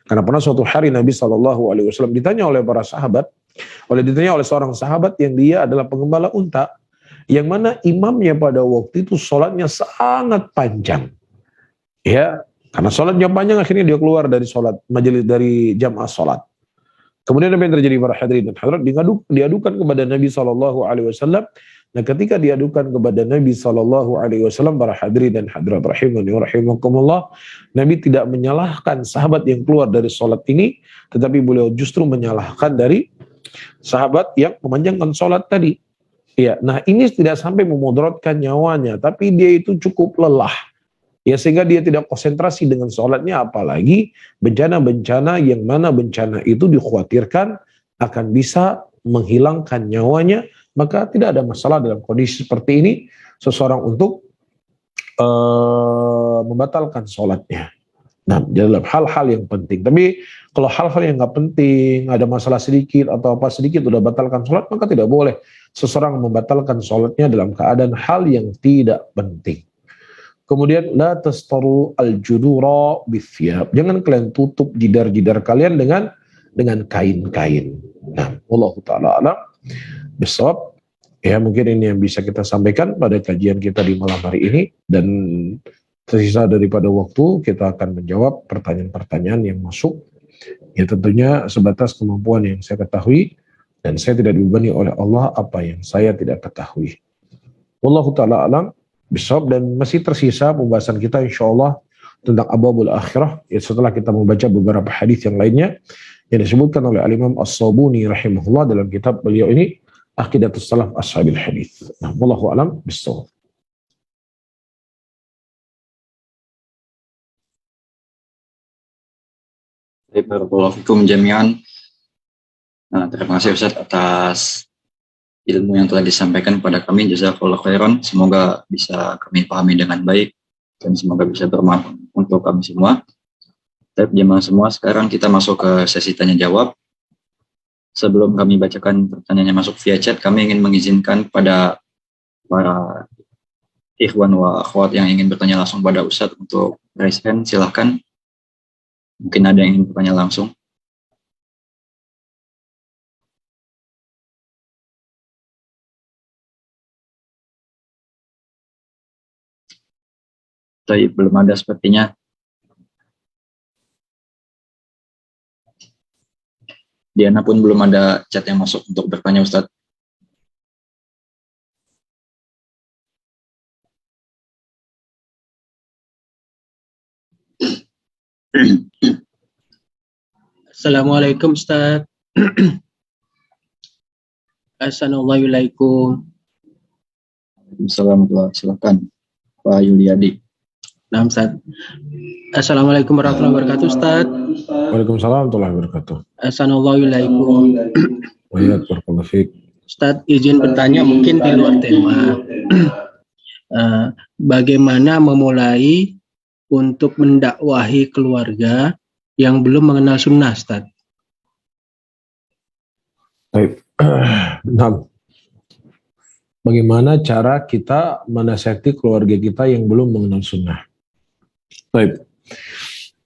[SPEAKER 2] Karena pernah suatu hari Nabi SAW ditanya oleh seorang sahabat yang dia adalah pengembala unta, yang mana imamnya pada waktu itu sholatnya sangat panjang. Ya, karena sholatnya panjang akhirnya dia keluar dari sholat majelis, dari jamaah sholat. Kemudian apa yang terjadi para hadirin dan hadirat, diadukan kepada Nabi SAW. Nah, ketika diadukan kepada Nabi SAW, para hadirin dan hadirat rahimani wa rahimakumullah, Nabi tidak menyalahkan sahabat yang keluar dari sholat ini, tetapi beliau justru menyalahkan dari sahabat yang memanjangkan sholat tadi. Ya, nah ini tidak sampai memudaratkan nyawanya, tapi dia itu cukup lelah. Ya, sehingga dia tidak konsentrasi dengan sholatnya, apalagi bencana-bencana yang mana bencana itu dikhawatirkan akan bisa menghilangkan nyawanya, maka tidak ada masalah dalam kondisi seperti ini seseorang untuk membatalkan sholatnya. Nah, dalam hal-hal yang penting. Tapi kalau hal-hal yang nggak penting, ada masalah sedikit atau apa sedikit udah batalkan sholat, maka tidak boleh seseorang membatalkan sholatnya dalam keadaan hal yang tidak penting. Kemudian la tastaru al-judura bithyab. Jangan kalian tutup jidar-jidar kalian dengan kain-kain. Nah, wallahu taala alam bisawab. Ya, mungkin ini yang bisa kita sampaikan pada kajian kita di malam hari ini, dan tersisa daripada waktu kita akan menjawab pertanyaan-pertanyaan yang masuk. Ya, tentunya sebatas kemampuan yang saya ketahui, dan saya tidak dibebani oleh Allah apa yang saya tidak ketahui. Wallahu taala alam bisawab. Dan masih tersisa pembahasan kita insyaallah tentang abwabul akhirah, ya, setelah kita membaca beberapa hadis yang lainnya yang disebutkan oleh Al-Imam As-Sabuni rahimahullah dalam kitab beliau ini Aqidatus Salaf Ashabil Hadis. Nah, wallahu alam bisawab.
[SPEAKER 1] Barakallahu fikum jami'an. Nah, terima kasih Ustaz atas ilmu yang telah disampaikan kepada kami. Jazakallahu khairan. Semoga bisa kami pahami dengan baik dan semoga bisa bermanfaat untuk kami semua. Baik, jemaah semua, sekarang kita masuk ke sesi tanya jawab. Sebelum kami bacakan pertanyaannya masuk via chat, kami ingin mengizinkan pada para ikhwan wa akhwat yang ingin bertanya langsung pada Ustadz untuk raise hand, silahkan. Mungkin ada yang ingin bertanya langsung. Tapi belum ada sepertinya. Diana pun belum ada chat yang masuk untuk bertanya Ustadz.
[SPEAKER 3] Assalamualaikum Ustaz. Assalamualaikum.
[SPEAKER 1] Assalamualaikum, silakan Pak Yuliadi.
[SPEAKER 3] Nah, Ustaz. Assalamualaikum warahmatullahi wabarakatuh Ustaz.
[SPEAKER 2] Waalaikumsalam warahmatullahi wabarakatuh.
[SPEAKER 3] Assalamualaikum.
[SPEAKER 2] Waalaikumsalam.
[SPEAKER 3] Ustaz, izin bertanya mungkin di luar tema. Bagaimana memulai untuk mendakwahi keluarga yang belum mengenal sunnah, Ustaz?
[SPEAKER 2] Baik. Nah, bagaimana cara kita menasihati keluarga kita yang belum mengenal sunnah? Baik.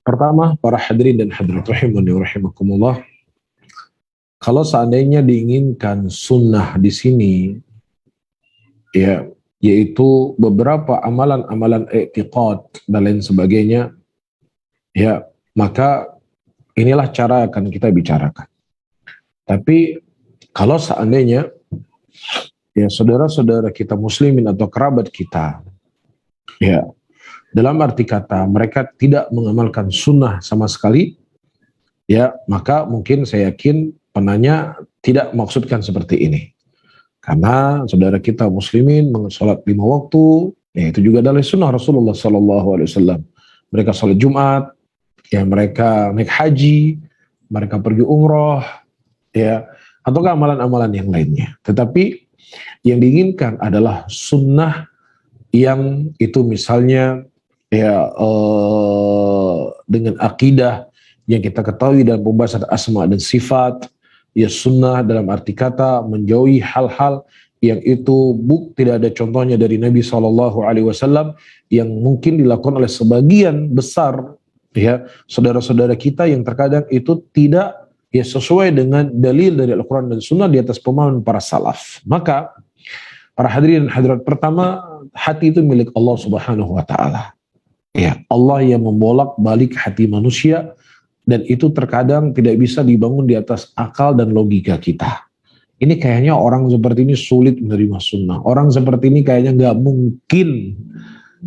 [SPEAKER 2] Pertama, para hadirin dan hadirat rahimani wa rahimakumullah, kalau seandainya diinginkan sunnah di sini, ya, yaitu beberapa amalan-amalan i'tiqad dan lain sebagainya, ya, maka inilah cara akan kita bicarakan. Tapi kalau seandainya ya saudara-saudara kita muslimin atau kerabat kita, ya, dalam arti kata mereka tidak mengamalkan sunnah sama sekali, ya, maka mungkin saya yakin penanya tidak maksudkan seperti ini. Karena saudara kita muslimin sholat 5 waktu, ya itu juga adalah sunnah Rasulullah SAW. Mereka sholat Jumat, ya mereka naik haji, mereka pergi umroh, ya, atau amalan-amalan yang lainnya. Tetapi yang diinginkan adalah sunnah yang itu misalnya ya dengan akidah yang kita ketahui dalam pembahasan asma dan sifat, ya sunnah dalam arti kata menjauhi hal-hal yang itu tidak ada contohnya dari Nabi SAW yang mungkin dilakukan oleh sebagian besar ya saudara-saudara kita yang terkadang itu tidak ya sesuai dengan dalil dari Al-Quran dan Sunnah di atas pemahaman para salaf. Maka para hadirin dan hadirat, pertama, hati itu milik Allah Subhanahu wa taala. Ya, Allah yang membolak-balik hati manusia, dan itu terkadang tidak bisa dibangun di atas akal dan logika kita. Ini kayaknya orang seperti ini sulit menerima sunnah. Orang seperti ini kayaknya nggak mungkin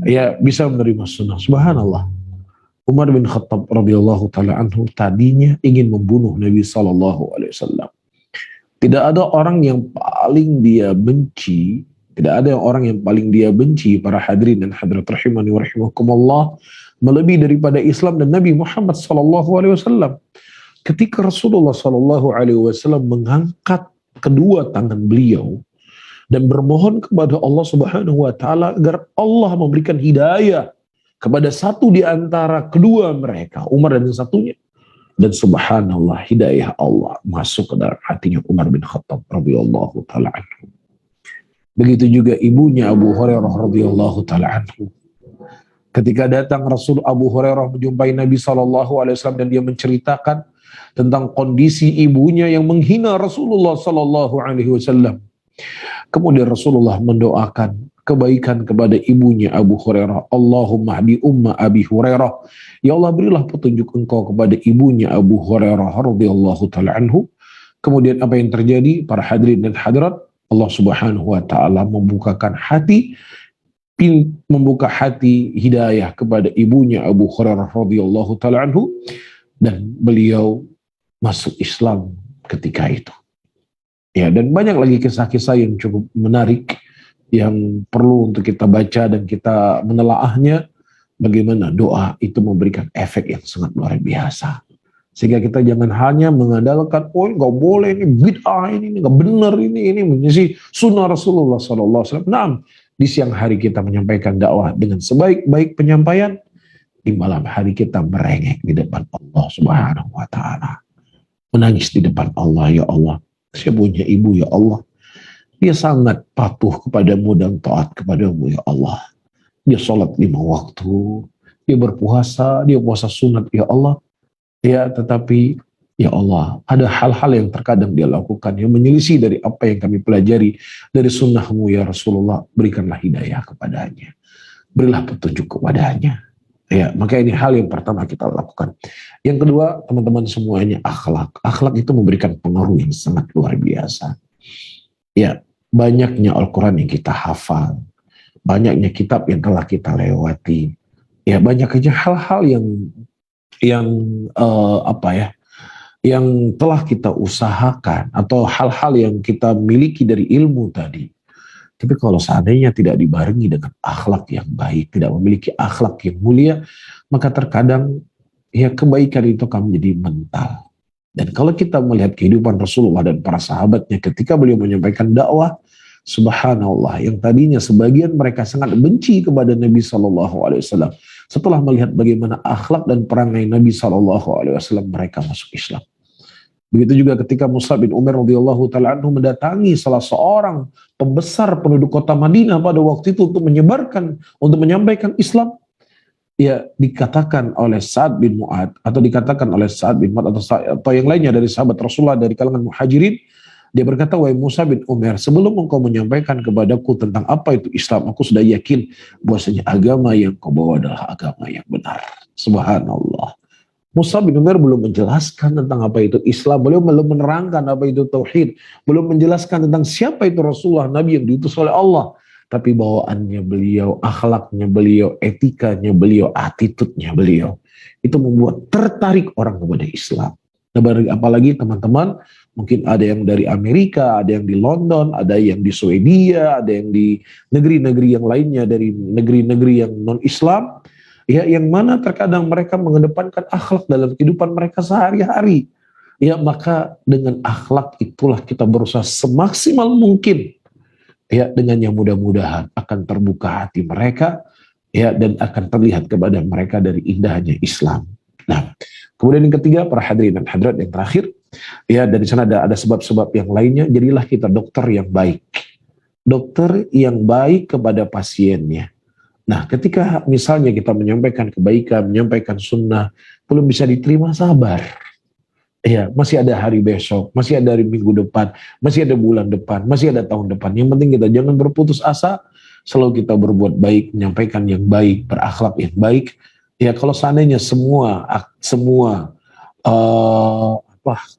[SPEAKER 2] ya bisa menerima sunnah. Subhanallah. Umar bin Khattab radhiyallahu taala anhu tadinya ingin membunuh Nabi SAW. Tidak ada orang yang paling dia benci, para hadirin dan hadirat rahimani wa rahimakumullah, melebihi daripada Islam dan Nabi Muhammad SAW. Ketika Rasulullah SAW mengangkat kedua tangan beliau dan bermohon kepada Allah Subhanahu wa taala agar Allah memberikan hidayah kepada satu di antara kedua mereka, Umar dan satunya. Dan subhanallah, hidayah Allah masuk ke dalam hatinya Umar bin Khattab radhiyallahu taala anhu. Begitu juga ibunya Abu Hurairah radhiyallahu taala anhu. Ketika datang Rasul Abu Hurairah menjumpai Nabi SAW dan dia menceritakan tentang kondisi ibunya yang menghina Rasulullah SAW. Kemudian Rasulullah mendoakan kebaikan kepada ibunya Abu Hurairah. Allahumma hdi umma Abi Hurairah. Ya Allah, berilah petunjuk engkau kepada ibunya Abu Hurairah radhiyallahu taala anhu. Kemudian apa yang terjadi? Para hadirin dan hadirat, Allah Subhanahu wa taala membuka hati hidayah kepada ibunya Abu Hurairah radhiyallahu taala anhu, dan beliau masuk Islam ketika itu. Ya, dan banyak lagi kisah-kisah yang cukup menarik yang perlu untuk kita baca dan kita menelaahnya, bagaimana doa itu memberikan efek yang sangat luar biasa. Sehingga kita jangan hanya mengandalkan, oh nggak boleh, ini bid'ah, ini nggak benar, ini menyisi sunnah Rasulullah SAW. Nah, di siang hari kita menyampaikan dakwah dengan sebaik-baik penyampaian, di malam hari kita merengek di depan Allah Subhanahu wa taala. Menangis di depan Allah, ya Allah, saya punya ibu ya Allah. Dia sangat patuh kepadamu dan taat kepadamu ya Allah. Dia sholat 5 waktu, dia berpuasa, dia puasa sunat ya Allah. Ya, tetapi ya Allah, ada hal-hal yang terkadang dia lakukan yang menyelisih dari apa yang kami pelajari dari sunnahmu ya Rasulullah. Berikanlah hidayah kepadanya, berilah petunjuk kepadanya. Ya, maka ini hal yang pertama kita lakukan. Yang kedua, teman-teman semuanya, akhlak. Akhlak itu memberikan pengaruh yang sangat luar biasa. Ya, banyaknya Al-Quran yang kita hafal, banyaknya kitab yang telah kita lewati, ya banyaknya hal-hal yang telah kita usahakan atau hal-hal yang kita miliki dari ilmu tadi. Tapi kalau seandainya tidak dibarengi dengan akhlak yang baik, tidak memiliki akhlak yang mulia, maka terkadang ya kebaikan itu akan menjadi mental. Dan kalau kita melihat kehidupan Rasulullah dan para sahabatnya ketika beliau menyampaikan dakwah, subhanallah, yang tadinya sebagian mereka sangat benci kepada Nabi SAW, setelah melihat bagaimana akhlak dan perangai Nabi SAW, mereka masuk Islam. Begitu juga ketika Mus'ab bin Umair radhiyallahu taala anhu mendatangi salah seorang pembesar penduduk kota Madinah pada waktu itu untuk menyampaikan Islam. Ya, dikatakan oleh Sa'ad bin Mu'ad atau dikatakan oleh Sa'ad bin Mu'ad atau yang lainnya dari sahabat Rasulullah dari kalangan muhajirin, dia berkata, wahai Mus'ab bin Umair, sebelum engkau menyampaikan kepadaku tentang apa itu Islam, aku sudah yakin bahwasanya agama yang kau bawa adalah agama yang benar. Subhanallah. Mus'ab bin Umair belum menjelaskan tentang apa itu Islam, belum menerangkan apa itu tauhid, belum menjelaskan tentang siapa itu Rasulullah, Nabi yang diutus oleh Allah. Tapi bawaannya beliau, akhlaknya beliau, etikanya beliau, attitude-nya beliau, itu membuat tertarik orang kepada Islam. Apalagi teman-teman mungkin ada yang dari Amerika, ada yang di London, ada yang di Swedia, ada yang di negeri-negeri yang lainnya, dari negeri-negeri yang non-Islam, ya, yang mana terkadang mereka mengedepankan akhlak dalam kehidupan mereka sehari-hari. Ya, maka dengan akhlak itulah kita berusaha semaksimal mungkin, ya, dengan yang mudah-mudahan akan terbuka hati mereka, ya, dan akan terlihat kepada mereka dari indahnya Islam. Nah, kemudian yang ketiga, para hadirin dan hadirat yang terakhir, ya, dari sana ada sebab-sebab yang lainnya. Jadilah kita dokter yang baik, dokter yang baik kepada pasiennya. Nah, ketika misalnya kita menyampaikan kebaikan, menyampaikan sunnah, belum bisa diterima, sabar. Ya, masih ada hari besok, masih ada hari minggu depan, masih ada bulan depan, masih ada tahun depan. Yang penting kita jangan berputus asa, selalu kita berbuat baik, menyampaikan yang baik, berakhlak yang baik. Ya, kalau seandainya semua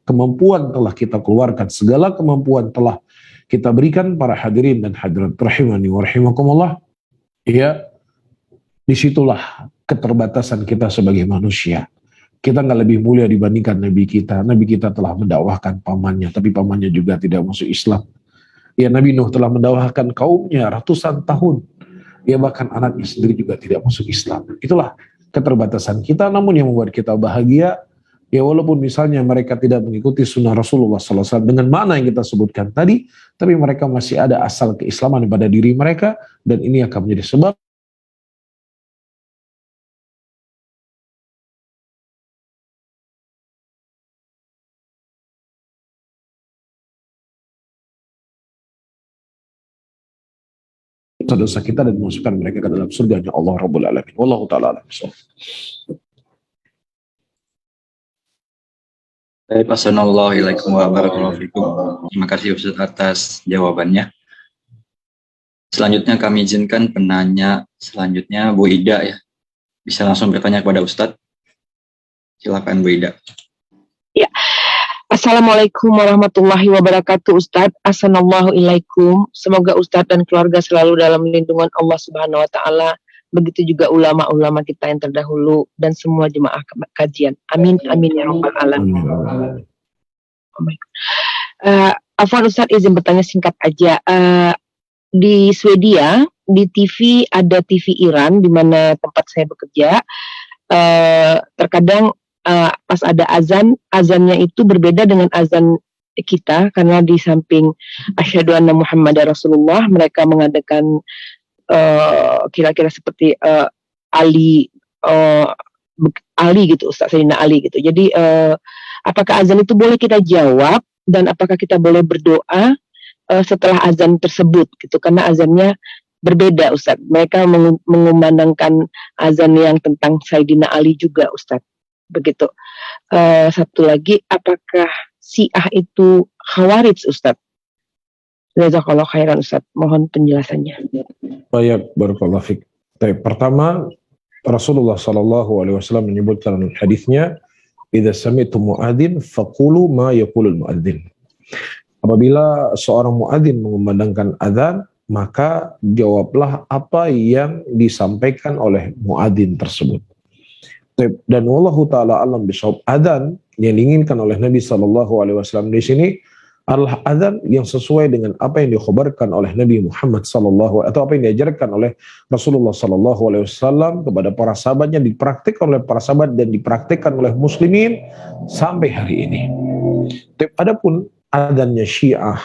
[SPEAKER 2] kemampuan telah kita keluarkan, segala kemampuan telah kita berikan, para hadirin dan hadirat rahimani wa rahimakumullah, ya, disitulah keterbatasan kita sebagai manusia. Kita nggak lebih mulia dibandingkan Nabi kita. Nabi kita telah mendakwahkan pamannya, tapi pamannya juga tidak masuk Islam. Ya, Nabi Nuh telah mendakwahkan kaumnya ratusan tahun. Ya, bahkan anaknya sendiri juga tidak masuk Islam. Itulah keterbatasan kita, namun yang membuat kita bahagia, ya, walaupun misalnya mereka tidak mengikuti sunnah Rasulullah SAW dengan mana yang kita sebutkan tadi, tapi mereka masih ada asal keislaman pada diri mereka, dan ini akan menjadi sebab dosa kita dan memasukkan mereka ke dalam surga Allah Rabbul Alamin. Wallahu ta'ala alam.
[SPEAKER 1] Baik, Assalamualaikum warahmatullahi wabarakatuh. Terima kasih Ustaz atas jawabannya. Selanjutnya kami izinkan penanya selanjutnya Bu Ida, ya. Bisa langsung bertanya kepada Ustaz. Silakan Bu Ida.
[SPEAKER 4] Ya. Assalamualaikum warahmatullahi wabarakatuh, Ustadz. Assalamualaikum. Semoga Ustadz dan keluarga selalu dalam lindungan Allah Subhanahu wa Ta'ala. Begitu juga ulama-ulama kita yang terdahulu dan semua jemaah kajian. Amin, amin ya rabbal alamin. Afwan Ustadz, izin bertanya singkat aja. Di Swedia, di TV ada TV Iran di mana tempat saya bekerja. Terkadang pas ada azannya itu berbeda dengan azan kita, karena di samping asyhadu anna Muhammadar Rasulullah, mereka mengadakan kira-kira seperti Ali gitu, Ustaz Sayyidina Ali gitu. Jadi apakah azan itu boleh kita jawab, dan apakah kita boleh berdoa setelah azan tersebut gitu, karena azannya berbeda, Ustaz. Mereka mengumandangkan azan yang tentang Sayyidina Ali juga, Ustaz. Begitu. Satu lagi, apakah Syiah itu Khawarij, Ustaz? Jazakallahu khairan, Ustaz. Mohon penjelasannya.
[SPEAKER 2] Baik, barakallahu fiik. Pertama, Rasulullah SAW menyebutkan dalam hadisnya, "Idza sami'tum muadzin faqulu ma yaqulul muadzin." Apabila seorang muadzin mengumandangkan azan, maka jawablah apa yang disampaikan oleh muadzin tersebut. Dan wallahu taala alam bisawab, adzan yang diinginkan oleh Nabi SAW di sini adalah adzan yang sesuai dengan apa yang dikhabarkan oleh Nabi Muhammad atau apa yang diajarkan oleh Rasulullah SAW kepada para sahabatnya, dipraktikkan oleh para sahabat dan dipraktikkan oleh muslimin sampai hari ini. Adapun adzannya Syiah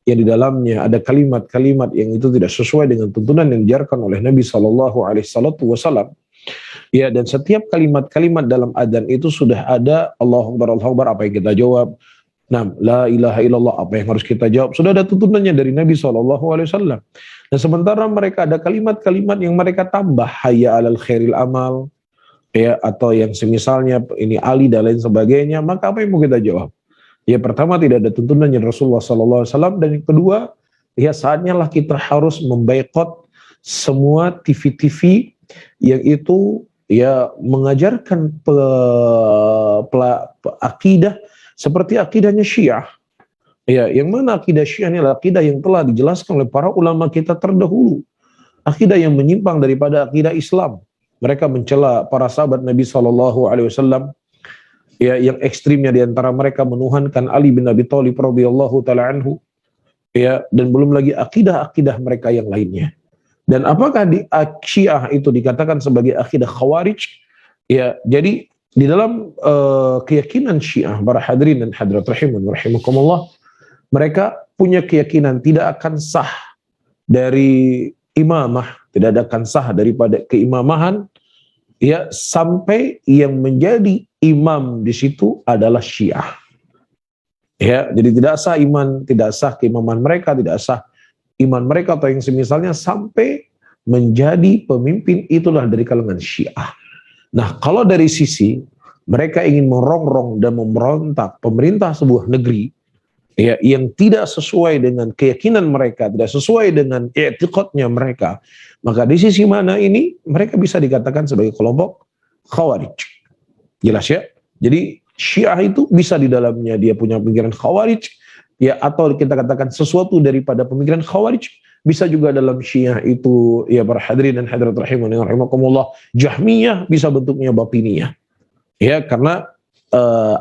[SPEAKER 2] yang di dalamnya ada kalimat-kalimat yang itu tidak sesuai dengan tuntunan yang diajarkan oleh Nabi SAW, ya, dan setiap kalimat-kalimat dalam adzan itu sudah ada Allahu Akbar, apa yang kita jawab. Nah, la ilaha illallah, apa yang harus kita jawab. Sudah ada tuntunannya dari Nabi SAW. Dan sementara mereka ada kalimat-kalimat yang mereka tambah, hayya alal khairil amal, ya, atau yang semisalnya ini Ali dan lain sebagainya, maka apa yang mau kita jawab? Ya, pertama tidak ada tuntunannya Rasulullah SAW, dan yang kedua, ya, saatnya lah kita harus memboikot semua TV-TV yang itu ya mengajarkan akidah seperti akidahnya Syiah. Ya, yang mana akidah Syiah ini adalah akidah yang telah dijelaskan oleh para ulama kita terdahulu. Akidah yang menyimpang daripada akidah Islam. Mereka mencela para sahabat Nabi SAW. ya yang ekstrimnya di antara mereka menuhankan Ali bin Abi Thalib radhiyallahu taala anhu, ya, dan belum lagi akidah-akidah mereka yang lainnya. Dan apakah di Syiah itu dikatakan sebagai akidah Khawarij? Ya, jadi di dalam keyakinan Syiah, para hadirin dan hadirat rahimun rahimakumullah, mereka punya keyakinan tidak akan sah dari imamah, tidak akan sah daripada keimamahan, ya, sampai yang menjadi imam di situ adalah Syiah. Ya, jadi tidak sah iman, tidak sah keimaman mereka, tidak sah iman mereka atau yang semisalnya sampai menjadi pemimpin itulah dari kalangan Syiah. Nah, kalau dari sisi mereka ingin merongrong dan memberontak pemerintah sebuah negeri, ya, yang tidak sesuai dengan keyakinan mereka, tidak sesuai dengan i'tiqadnya mereka, maka di sisi mana ini mereka bisa dikatakan sebagai kelompok Khawarij. Jelas ya? Jadi Syiah itu bisa di dalamnya dia punya pemikiran Khawarij, ya, atau kita katakan sesuatu daripada pemikiran Khawarij. Bisa juga dalam Syiah itu, ya, para hadirin dan hadirat rahimakumullah, Jahmiyah bisa bentuknya batiniyah. Ya, karena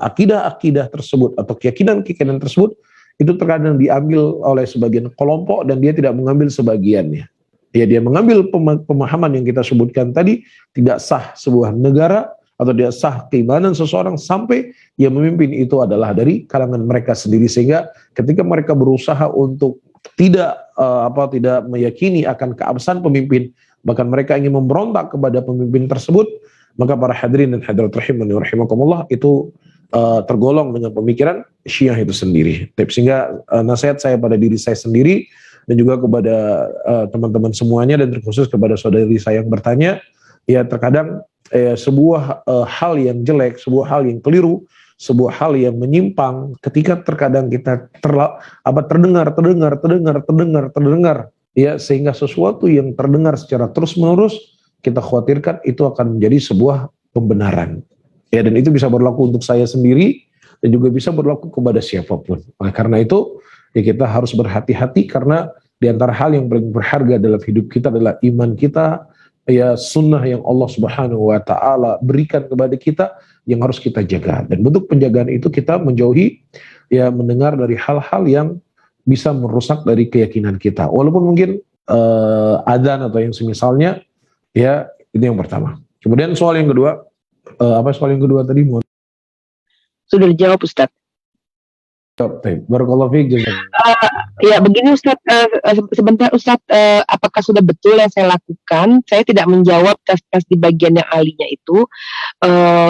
[SPEAKER 2] akidah-akidah tersebut atau keyakinan-keyakinan tersebut itu terkadang diambil oleh sebagian kelompok dan dia tidak mengambil sebagiannya. Ya, dia mengambil pemahaman yang kita sebutkan tadi, tidak sah sebuah negara atau tidak sah keimanan seseorang sampai yang memimpin itu adalah dari kalangan mereka sendiri, sehingga ketika mereka berusaha untuk tidak meyakini akan keabsahan pemimpin, bahkan mereka ingin memberontak kepada pemimpin tersebut, maka para hadirin dan hadirat rahimakumullah itu tergolong dengan pemikiran Syiah itu sendiri. Sehingga nasihat saya pada diri saya sendiri dan juga kepada teman-teman semuanya, dan terkhusus kepada saudari saya yang bertanya, ya, terkadang sebuah hal yang jelek, sebuah hal yang keliru, sebuah hal yang menyimpang, ketika terkadang kita terdengar, ya, sehingga sesuatu yang terdengar secara terus-menerus kita khawatirkan itu akan menjadi sebuah pembenaran. Ya, dan itu bisa berlaku untuk saya sendiri dan juga bisa berlaku kepada siapapun. Nah, karena itu ya kita harus berhati-hati, karena di antara hal yang paling berharga dalam hidup kita adalah iman kita, ya, sunnah yang Allah Subhanahu wa taala berikan kepada kita yang harus kita jaga. Dan bentuk penjagaan itu kita menjauhi, ya, mendengar dari hal-hal yang bisa merusak dari keyakinan kita. Walaupun mungkin adzan atau yang semisalnya, ya, itu yang pertama. Kemudian soal yang kedua, apa soal yang kedua tadi?
[SPEAKER 4] Sudah dijawab, Ustaz.
[SPEAKER 2] Barakallahu fiik.
[SPEAKER 4] Ya, begini Ustaz, sebentar Ustaz, apakah sudah betul yang saya lakukan? Saya tidak menjawab tes di bagian yang alinya itu.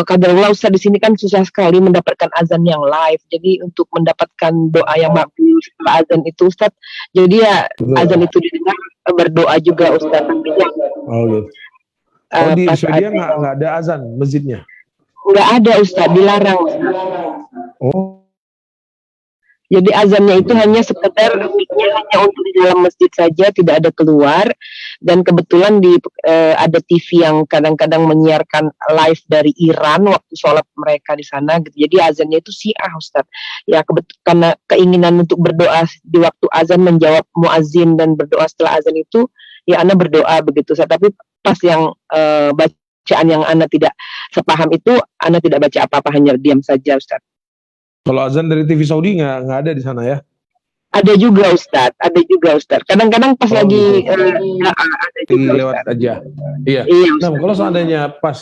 [SPEAKER 4] Qadarullah Ustaz, di sini kan susah sekali mendapatkan azan yang live. Jadi untuk mendapatkan doa yang makbul setelah azan itu Ustaz, jadi ya azan itu didengar, berdoa juga Ustaz.
[SPEAKER 2] Oh, gitu. Di Swedia nggak ada azan masjidnya?
[SPEAKER 4] Nggak ada Ustaz, dilarang.
[SPEAKER 2] Oh.
[SPEAKER 4] Jadi azannya itu hanya sekedar mic-nya hanya untuk di dalam masjid saja, tidak ada keluar. Dan kebetulan ada TV yang kadang-kadang menyiarkan live dari Iran waktu sholat mereka di sana. Gitu. Jadi azannya itu Syiah, Ustaz. Ya, karena keinginan untuk berdoa di waktu azan, menjawab muazin dan berdoa setelah azan itu, ya Ana berdoa begitu, Ustaz. Tapi pas yang bacaan yang Ana tidak sepaham itu, Ana tidak baca apa-apa, hanya diam saja, Ustaz.
[SPEAKER 2] Kalau azan dari TV Saudi nggak ada di sana ya?
[SPEAKER 4] Ada juga Ustaz, ada juga Ustaz. Kadang-kadang pas lagi ada juga
[SPEAKER 2] lewat Ustaz. Aja. Iya. Nah, kalau seandainya pas,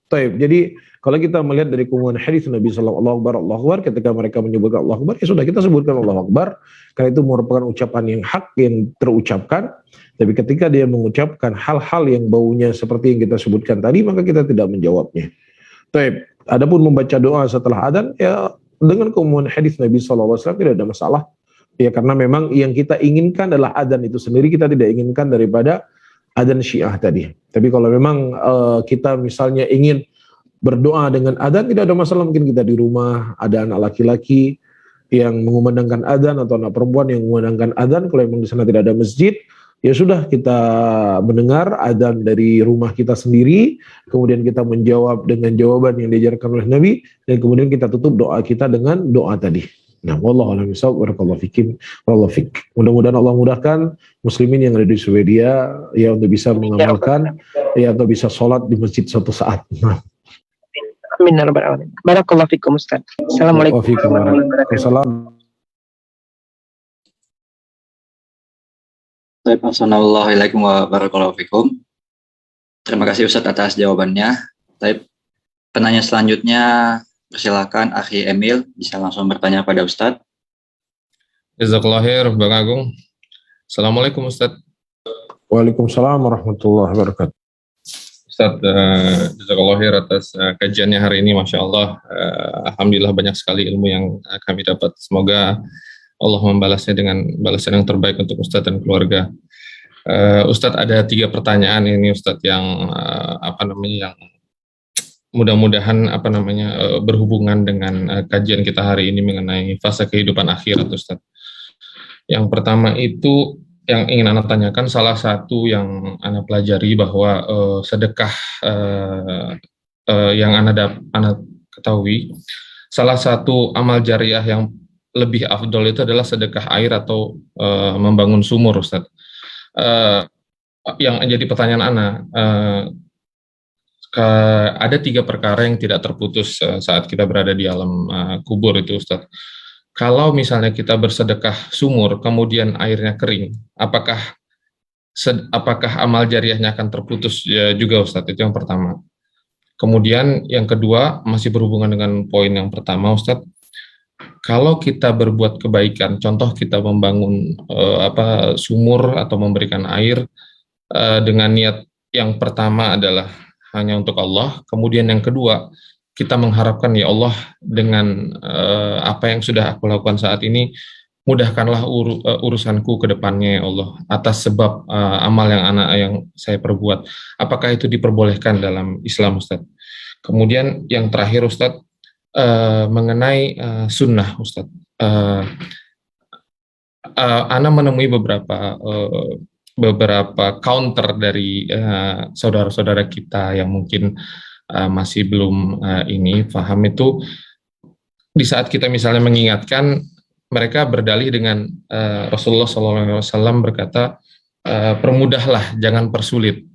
[SPEAKER 2] taib. Jadi kalau kita melihat dari kumpulan hadis Nabi Sallallahu Alaihi Wasallam, ketika mereka menyebutkan Allah Akbar, ya sudah kita sebutkan Allah Akbar, karena itu merupakan ucapan yang hak yang terucapkan. Tapi ketika dia mengucapkan hal-hal yang baunya seperti yang kita sebutkan tadi, maka kita tidak menjawabnya. Taib. Adapun membaca doa setelah adzan, ya dengan keumuman hadis Nabi SAW tidak ada masalah, ya, karena memang yang kita inginkan adalah adzan itu sendiri, kita tidak inginkan daripada adzan Syiah tadi. Tapi kalau memang kita misalnya ingin berdoa dengan adzan, tidak ada masalah. Mungkin kita di rumah ada anak laki-laki yang mengumandangkan adzan atau anak perempuan yang mengumandangkan adzan, kalau memang di sana tidak ada masjid, ya sudah, kita mendengar adzan dari rumah kita sendiri, kemudian kita menjawab dengan jawaban yang diajarkan oleh Nabi, dan kemudian kita tutup doa kita dengan doa tadi. Nah, wallahu a'lam bishawab, barakallahu fikum, wallahu fiik. Mudah-mudahan Allah mudahkan muslimin yang ada di Swedia, ya, untuk bisa mengamalkan, ya, atau bisa sholat di masjid suatu saat.
[SPEAKER 4] Amin ya rabbal alamin. Barakallahu fikum Ustaz. Assalamualaikum warahmatullahi wabarakatuh.
[SPEAKER 2] Waalaikumsalam.
[SPEAKER 1] Assalamualaikum warahmatullahi wabarakatuh. Terima kasih Ustadz atas jawabannya. Penanya selanjutnya, persilakan Akhi Emil, bisa langsung bertanya pada Ustadz.
[SPEAKER 5] Jazakallahu khair, Bang Agung. Assalamualaikum Ustadz.
[SPEAKER 2] Waalaikumsalam warahmatullahi wabarakatuh.
[SPEAKER 5] Ustadz, jazakallahu khair atas kajiannya hari ini, Masya Allah. Alhamdulillah banyak sekali ilmu yang kami dapat. Semoga Allah membalasnya dengan balasan yang terbaik untuk Ustadz dan keluarga. Ustadz, ada 3 pertanyaan ini Ustadz yang yang mudah-mudahan berhubungan dengan kajian kita hari ini mengenai fase kehidupan akhirat Ustadz. Yang pertama itu yang ingin Anda tanyakan, salah satu yang Anda pelajari bahwa sedekah yang Anda ketahui, salah satu amal jariah yang lebih afdol itu adalah sedekah air atau membangun sumur, Ustaz. Yang jadi pertanyaan Anda, ada 3 perkara yang tidak terputus saat kita berada di alam kubur itu, Ustaz. Kalau misalnya kita bersedekah sumur, kemudian airnya kering, apakah amal jariahnya akan terputus juga, Ustadz? Itu yang pertama. Kemudian yang kedua, masih berhubungan dengan poin yang pertama, Ustadz. Kalau kita berbuat kebaikan, contoh kita membangun sumur atau memberikan air dengan niat yang pertama adalah hanya untuk Allah, kemudian yang kedua, kita mengharapkan, ya Allah, dengan apa yang sudah aku lakukan saat ini, mudahkanlah urusanku ke depannya, ya Allah, atas sebab amal yang saya perbuat. Apakah itu diperbolehkan dalam Islam, Ustaz? Kemudian yang terakhir, Ustaz, mengenai sunnah, Ustaz. Ana menemui beberapa counter dari saudara-saudara kita yang mungkin masih belum paham itu, di saat kita misalnya mengingatkan, mereka berdalih dengan Rasulullah SAW berkata, permudahlah, jangan persulit.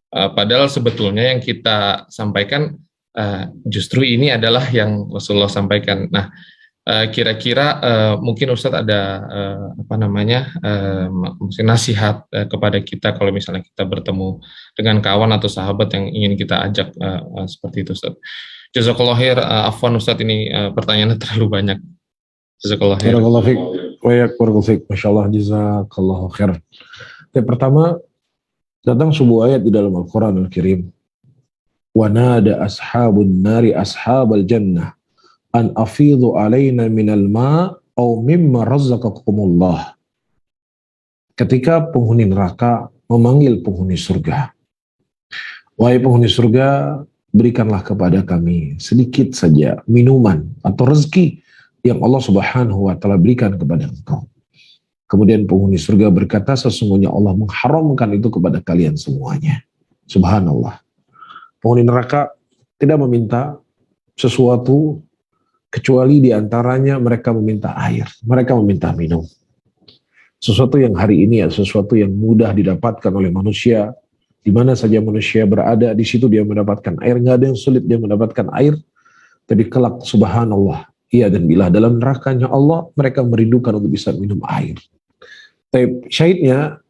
[SPEAKER 5] Padahal sebetulnya yang kita sampaikan justru ini adalah yang Rasulullah sampaikan. Nah, kira-kira mungkin Ustadz ada mungkin nasihat kepada kita kalau misalnya kita bertemu dengan kawan atau sahabat yang ingin kita ajak seperti itu, Ustadz. Jazakallahu khair. Afwan Ustadz, ini pertanyaannya terlalu banyak. Jazakallahu khair.
[SPEAKER 2] Barakallahu fiik. Masyaallah, jazakallahu khair. Yang pertama, datang sebuah ayat di dalam Al-Qur'an Al-Karim. Wa nada ashabun nari ashabal jannah an afidhu alaina minal ma' au mimma razaqakumullah. Ketika penghuni neraka memanggil penghuni surga, wahai penghuni surga, berikanlah kepada kami sedikit saja minuman atau rezeki yang Allah Subhanahu wa taala berikan kepada engkau. Kemudian penghuni surga berkata, sesungguhnya Allah mengharamkan itu kepada kalian semuanya. Subhanallah. Penghuni neraka tidak meminta sesuatu kecuali diantaranya mereka meminta air, mereka meminta minum. Sesuatu yang hari ini sesuatu yang mudah didapatkan oleh manusia, di mana saja manusia berada, di situ dia mendapatkan air. Nggak ada yang sulit dia mendapatkan air, tapi kelak subhanallah, iya dan bila dalam nerakanya Allah, mereka merindukan untuk bisa minum air. Tapi syahidnya,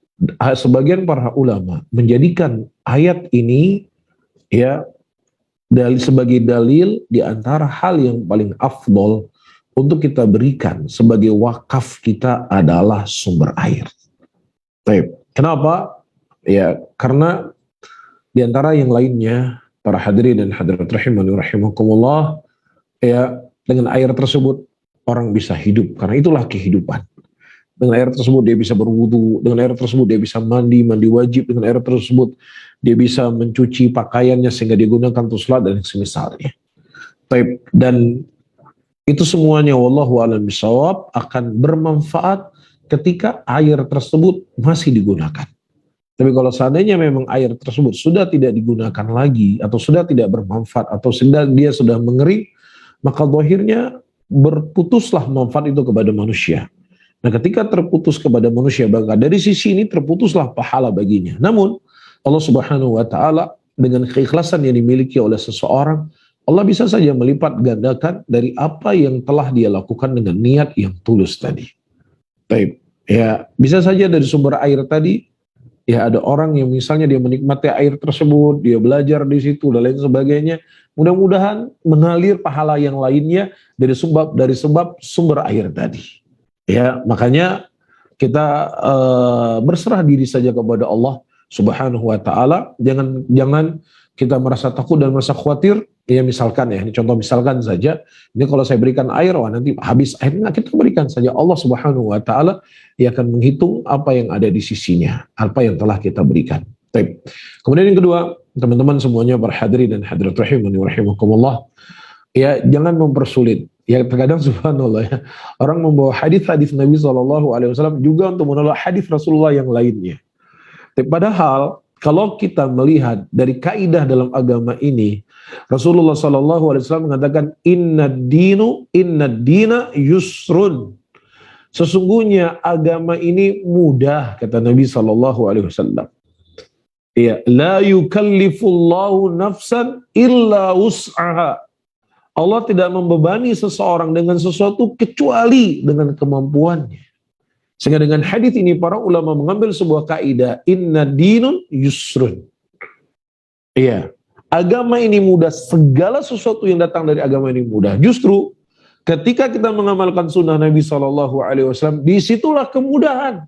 [SPEAKER 2] sebagian para ulama menjadikan ayat ini sebagai dalil di antara hal yang paling afdol untuk kita berikan sebagai wakaf kita adalah sumber air. Baik. Kenapa? Ya, karena di antara yang lainnya, para hadirin dan hadirat rahimani rahimakumullah, dengan air tersebut orang bisa hidup, karena itulah kehidupan. Dengan air tersebut dia bisa berwudu, dengan air tersebut dia bisa mandi wajib, dengan air tersebut dia bisa mencuci pakaiannya sehingga digunakan untuk sholat dan semisalnya. Dan itu semuanya wallahu a'lam bishawab akan bermanfaat ketika air tersebut masih digunakan. Tapi kalau seandainya memang air tersebut sudah tidak digunakan lagi atau sudah tidak bermanfaat atau dia sudah mengering, maka zahirnya berputuslah manfaat itu kepada manusia. Nah, ketika terputus kepada manusia, maka dari sisi ini terputuslah pahala baginya. Namun Allah Subhanahu wa taala dengan keikhlasan yang dimiliki oleh seseorang Allah bisa saja melipat gandakan dari apa yang telah dia lakukan dengan niat yang tulus tadi. Baik, ya bisa saja dari sumber air tadi, ya ada orang yang misalnya dia menikmati air tersebut, dia belajar di situ dan lain sebagainya. Mudah-mudahan mengalir pahala yang lainnya dari sebab sumber air tadi. Ya, makanya kita berserah diri saja kepada Allah Subhanahu wa taala. Jangan kita merasa takut dan merasa khawatir. Ya misalkan ya, ini contoh misalkan saja, ini kalau saya berikan air, wah nanti habis airnya, kita berikan saja. Allah Subhanahu wa taala dia akan menghitung apa yang ada di sisinya, apa yang telah kita berikan. Baik. Kemudian yang kedua, teman-teman semuanya berhadirin dan hadirat rahimani wa rahimakumullah. Ya, jangan mempersulit. Ya terkadang subhanallah ya, orang membawa hadis-hadis Nabi SAW juga untuk menolak hadis Rasulullah yang lainnya. Padahal kalau kita melihat dari kaidah dalam agama ini, Rasulullah SAW mengatakan inna dina yusrun. Sesungguhnya agama ini mudah, kata Nabi SAW. Ya, la yukallifullahu nafsan illa wus'aha. Allah tidak membebani seseorang dengan sesuatu kecuali dengan kemampuannya. Sehingga dengan hadis ini para ulama mengambil sebuah kaidah, inna dinun yusrun. Iya, agama ini mudah, segala sesuatu yang datang dari agama ini mudah. Justru ketika kita mengamalkan sunnah Nabi SAW, disitulah kemudahan.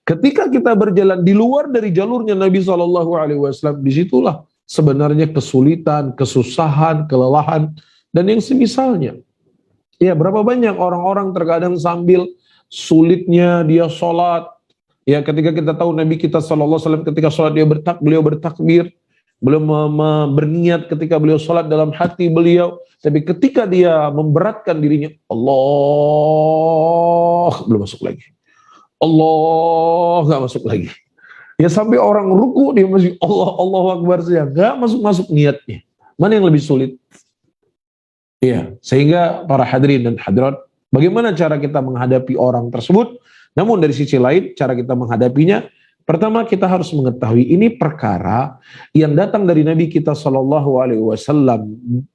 [SPEAKER 2] Ketika kita berjalan di luar dari jalurnya Nabi SAW, disitulah sebenarnya kesulitan, kesusahan, kelelahan, dan yang semisalnya. Ya, berapa banyak orang-orang terkadang sambil sulitnya dia sholat. Ya, ketika kita tahu Nabi kita SAW ketika sholat beliau bertakbir, beliau berniat ketika beliau sholat dalam hati beliau. Tapi ketika dia memberatkan dirinya, Allah belum masuk lagi. Allah nggak masuk lagi. Ya sampai orang ruku dia masih Allahu Akbar saja, nggak masuk niatnya. Mana yang lebih sulit? Iya, sehingga para hadirin dan hadirat, bagaimana cara kita menghadapi orang tersebut? Namun dari sisi lain, cara kita menghadapinya, pertama kita harus mengetahui ini perkara yang datang dari Nabi kita SAW,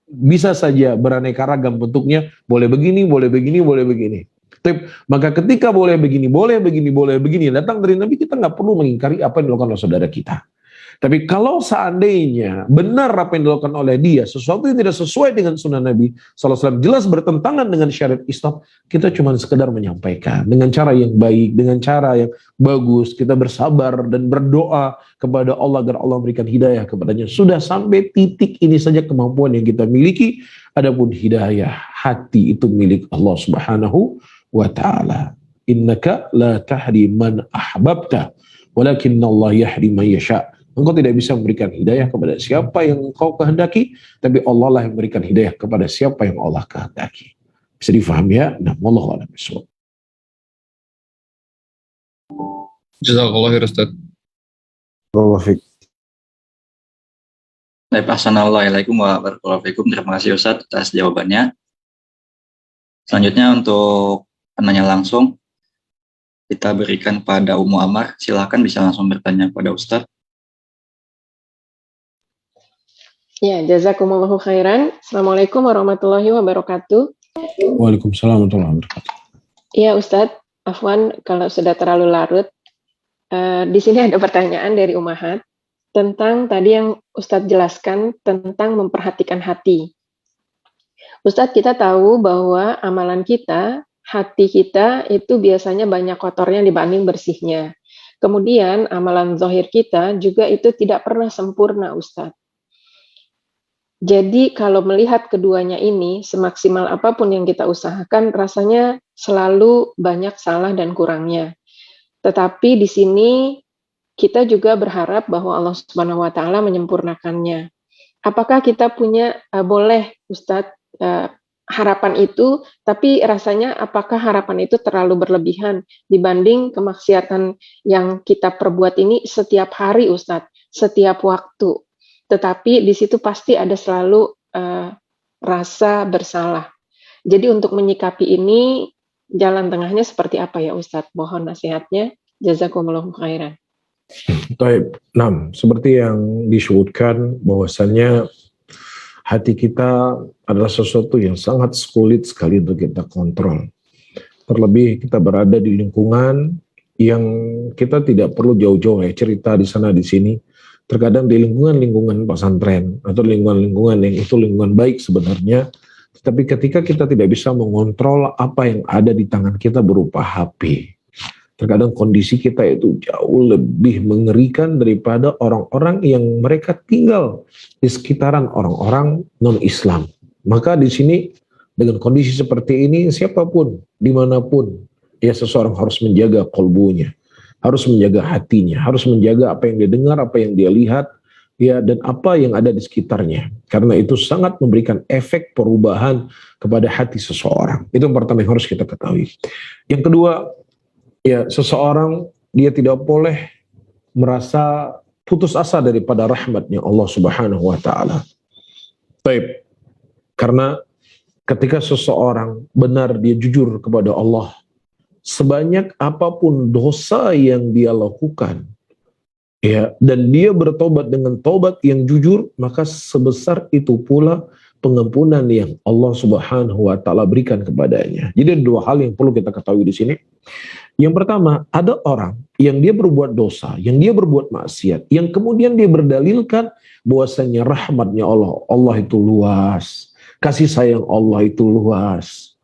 [SPEAKER 2] bisa saja beraneka ragam bentuknya, boleh begini, boleh begini, boleh begini. Maka ketika boleh begini, datang dari Nabi, kita nggak perlu mengingkari apa yang dilakukan oleh saudara kita. Tapi kalau seandainya benar apa yang dilakukan oleh dia, sesuatu yang tidak sesuai dengan sunnah Nabi SAW, jelas bertentangan dengan syariat Islam, kita cuma sekedar menyampaikan dengan cara yang baik, dengan cara yang bagus, kita bersabar dan berdoa kepada Allah agar Allah memberikan hidayah kepadanya. Sudah sampai titik ini saja kemampuan yang kita miliki. Adapun hidayah hati itu milik Allah Subhanahu wa ta'ala. Innaka la tahdi man ahbabta walakinna Allah yahdi man yasha. Engkau tidak bisa memberikan hidayah kepada siapa yang engkau kehendaki, tapi Allah lah yang memberikan hidayah kepada siapa yang Allah kehendaki. Bisa difahami ya? Nah, wallahu a'lam bishawab.
[SPEAKER 5] Jazakallah khair Ustaz.
[SPEAKER 1] Assalamualaikum warahmatullahi wabarakatuh. Terima kasih Ustaz atas jawabannya. Selanjutnya untuk penanya langsung, kita berikan pada Ummu Amar. Silakan bisa langsung bertanya kepada Ustaz.
[SPEAKER 6] Ya, jazakumullahu khairan. Assalamualaikum warahmatullahi wabarakatuh.
[SPEAKER 2] Waalaikumsalam warahmatullahi wabarakatuh.
[SPEAKER 6] Ya Ustadz, afwan kalau sudah terlalu larut. Di sini ada pertanyaan dari Umahat tentang tadi yang Ustadz jelaskan tentang memperhatikan hati. Ustadz, kita tahu bahwa amalan kita, hati kita itu biasanya banyak kotornya dibanding bersihnya. Kemudian amalan zahir kita juga itu tidak pernah sempurna Ustadz. Jadi kalau melihat keduanya ini, semaksimal apapun yang kita usahakan, rasanya selalu banyak salah dan kurangnya. Tetapi di sini kita juga berharap bahwa Allah Subhanahu wa taala menyempurnakannya. Apakah kita punya boleh Ustadz harapan itu, tapi rasanya apakah harapan itu terlalu berlebihan dibanding kemaksiatan yang kita perbuat ini setiap hari Ustadz, setiap waktu. Tetapi di situ pasti ada selalu rasa bersalah. Jadi untuk menyikapi ini, jalan tengahnya seperti apa ya Ustadz? Mohon nasihatnya. Jazakumullahu khairan.
[SPEAKER 2] Baik, seperti yang disebutkan bahwasannya hati kita adalah sesuatu yang sangat sulit sekali untuk kita kontrol. Terlebih kita berada di lingkungan yang kita tidak perlu jauh-jauh cerita di sana di sini. Terkadang di lingkungan pesantren atau lingkungan-lingkungan yang itu lingkungan baik sebenarnya, tetapi ketika kita tidak bisa mengontrol apa yang ada di tangan kita berupa HP, terkadang kondisi kita itu jauh lebih mengerikan daripada orang-orang yang mereka tinggal di sekitaran orang-orang non-Islam. Maka di sini dengan kondisi seperti ini, siapapun, dimanapun, ya seseorang harus menjaga kolbunya, harus menjaga hatinya, harus menjaga apa yang dia dengar, apa yang dia lihat, ya, dan apa yang ada di sekitarnya. Karena itu sangat memberikan efek perubahan kepada hati seseorang. Itu yang pertama yang harus kita ketahui. Yang kedua, ya, seseorang dia tidak boleh merasa putus asa daripada rahmatnya Allah Subhanahu wa taala. Baik. Karena ketika seseorang benar dia jujur kepada Allah, sebanyak apapun dosa yang dia lakukan, ya, dan dia bertobat dengan tobat yang jujur, maka sebesar itu pula pengampunan yang Allah Subhanahu wa taala berikan kepadanya. Jadi dua hal yang perlu kita ketahui di sini. Yang pertama, ada orang yang dia berbuat dosa, yang dia berbuat maksiat, yang kemudian dia berdalilkan bahwasanya rahmatnya Allah, Allah itu luas, kasih sayang Allah itu luas.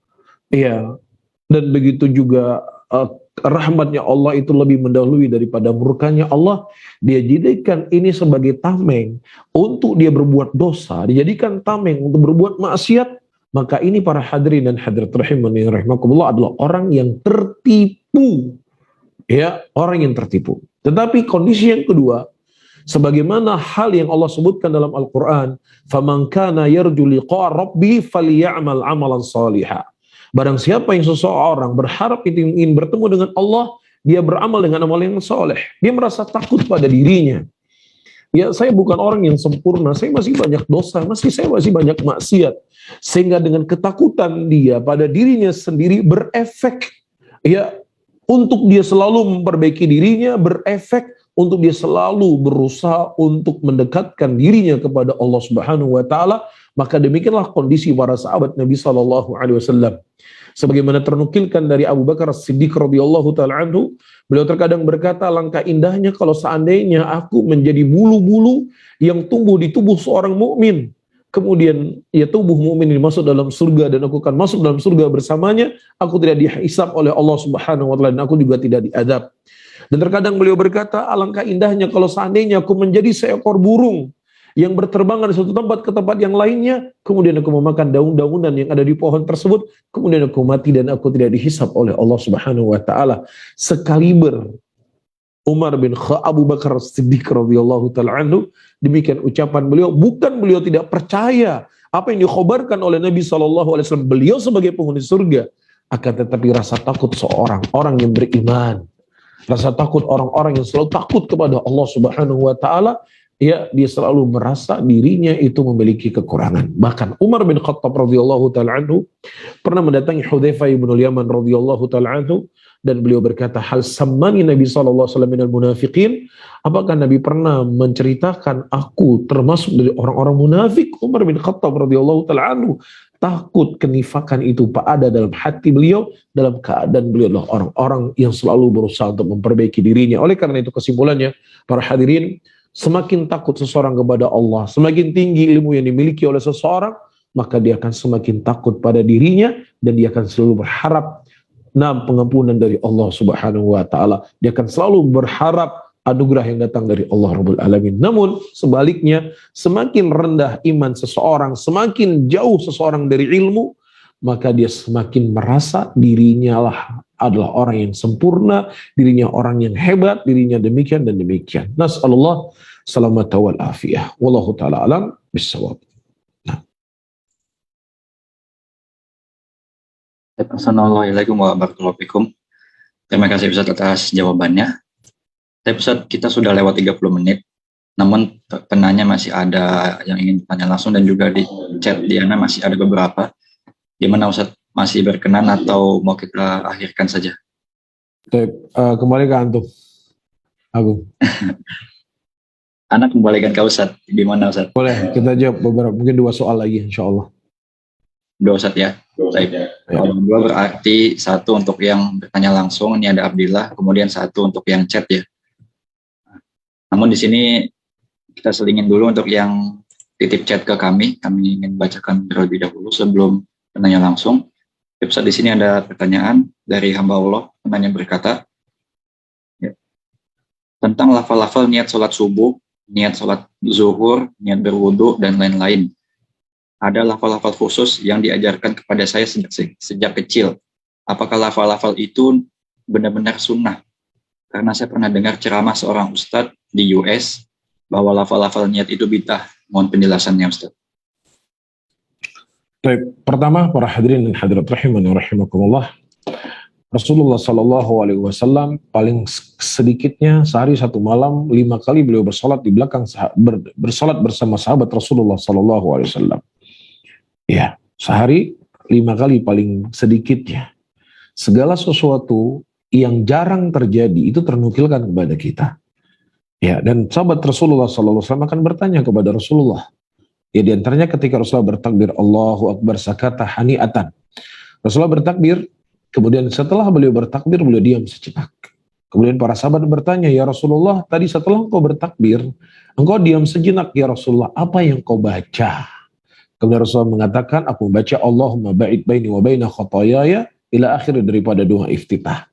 [SPEAKER 2] Iya. Dan begitu juga rahmatnya Allah itu lebih mendahului daripada murkanya Allah. Dia jadikan ini sebagai tameng untuk dia berbuat dosa, dijadikan tameng untuk berbuat maksiat. Maka ini para hadirin dan hadirat rahimani rahimakumullah adalah orang yang tertipu. Ya, orang yang tertipu. Tetapi kondisi yang kedua, sebagaimana hal yang Allah sebutkan dalam Al-Quran, فَمَنْ كَانَ يَرْجُ لِقَاءَ رَبِّهِ فَلْيَعْمَلْ عَمَلًا صَالِحًا. Barang siapa yang seseorang berharap ingin bertemu dengan Allah, dia beramal dengan amal yang soleh. Dia merasa takut pada dirinya. Ya, saya bukan orang yang sempurna, saya masih banyak dosa, saya masih banyak maksiat. Sehingga dengan ketakutan dia pada dirinya sendiri berefek, ya, untuk dia selalu memperbaiki dirinya, berefek untuk dia selalu berusaha untuk mendekatkan dirinya kepada Allah Subhanahu wa taala. Maka demikianlah kondisi para sahabat Nabi sallallahu alaihi wasallam. Sebagaimana ternukilkan dari Abu Bakar As-Siddiq radhiyallahu taala anhu, beliau terkadang berkata, alangkah indahnya kalau seandainya aku menjadi bulu-bulu yang tumbuh di tubuh seorang mukmin. Kemudian ya tubuh mukmin ini masuk dalam surga dan aku akan masuk dalam surga bersamanya. Aku tidak dihisab oleh Allah Subhanahu wa taala dan aku juga tidak diadab. Dan terkadang beliau berkata, alangkah indahnya kalau seandainya aku menjadi seekor burung yang berterbangan dari suatu tempat ke tempat yang lainnya, kemudian aku memakan daun-daunan yang ada di pohon tersebut, kemudian aku mati dan aku tidak dihisab oleh Allah Subhanahu wa taala. Sekaliber Umar bin Abu Bakar Siddiq radhiyallahu taala anhu, demikian ucapan beliau, bukan beliau tidak percaya apa yang dikhabarkan oleh Nabi sallallahu alaihi wasallam, beliau sebagai penghuni surga, akan tetapi rasa takut seorang orang yang beriman, rasa takut orang-orang yang selalu takut kepada Allah Subhanahu wa taala, ya, dia selalu merasa dirinya itu memiliki kekurangan. Bahkan Umar bin Khattab radhiyallahu taala anhu pernah mendatangi Hudzaifah bin Yaman radhiyallahu taala anhu dan beliau berkata, hal sammani Nabi sallallahu alaihi wasallam minal munafiqin? Apakah Nabi pernah menceritakan aku termasuk dari orang-orang munafik? Umar bin Khattab radhiyallahu taala anhu takut kenifakan itu ada dalam hati beliau, dalam keadaan beliau adalah orang-orang yang selalu berusaha untuk memperbaiki dirinya. Oleh karena itu kesimpulannya, para hadirin, semakin takut seseorang kepada Allah, semakin tinggi ilmu yang dimiliki oleh seseorang, maka dia akan semakin takut pada dirinya dan dia akan selalu berharap pengampunan dari Allah Subhanahu wa taala. Dia akan selalu berharap anugerah yang datang dari Allah Rabbul Alamin. Namun sebaliknya, semakin rendah iman seseorang, semakin jauh seseorang dari ilmu, maka dia semakin merasa dirinya lah adalah orang yang sempurna, dirinya orang yang hebat, dirinya demikian dan demikian. Nas'alullah salamata wal afiyah. Wallahu ta'ala alam bisawab.
[SPEAKER 1] Assalamualaikum warahmatullahi wabarakatuh. Terima kasih Ustaz atas jawabannya. Tapi Ustaz, kita sudah lewat 30 menit. Namun penanya masih ada yang ingin bertanya langsung dan juga di chat Diana masih ada beberapa. Gimana Ustaz, masih berkenan atau mau kita akhirkan saja?
[SPEAKER 2] Kembali ke antum, Agung.
[SPEAKER 1] Anak kembalikan ke Ustadz. Di mana Ustadz?
[SPEAKER 2] Boleh kita jawab beberapa, mungkin 2 soal lagi insya Allah.
[SPEAKER 1] 2 Ustadz ya. Baik. Kalau 2 berarti 1 untuk yang bertanya langsung, ini ada Abdillah, kemudian 1 untuk yang chat ya. Namun di sini kita selingin dulu untuk yang titip chat ke kami ingin bacakan terlebih dahulu sebelum penanya langsung. Ustadz, di sini ada pertanyaan dari hamba Allah, penanya berkata, ya, tentang lafal-lafal niat sholat subuh, niat sholat zuhur, niat berwudu, dan lain-lain. Ada lafal-lafal khusus yang diajarkan kepada saya sejak kecil. Apakah lafal-lafal itu benar-benar sunnah? Karena saya pernah dengar ceramah seorang ustadz di US bahwa lafal-lafal niat itu bid'ah. Mohon penjelasannya Ustadz.
[SPEAKER 2] Baik, pertama para hadirin dan hadirat rahimani rahimakumullah. Rasulullah SAW paling sedikitnya sehari 1 malam 5 kali beliau bersolat di belakang bersolat bersama sahabat Rasulullah SAW. Ya, sehari 5 kali paling sedikitnya. Segala sesuatu yang jarang terjadi itu ternukilkan kepada kita. Ya, dan sahabat Rasulullah SAW akan bertanya kepada Rasulullah. Ya, di antaranya ketika Rasulullah bertakbir Allahu Akbar sakata hani'atan. Rasulullah bertakbir, kemudian setelah beliau bertakbir, beliau diam sejenak. Kemudian para sahabat bertanya, ya Rasulullah, tadi setelah engkau bertakbir, engkau diam sejenak, ya Rasulullah, apa yang kau baca? Kemudian Rasulullah mengatakan, aku membaca Allahumma ba'id baini wa baina khotoyaya ila akhir daripada doa iftitah.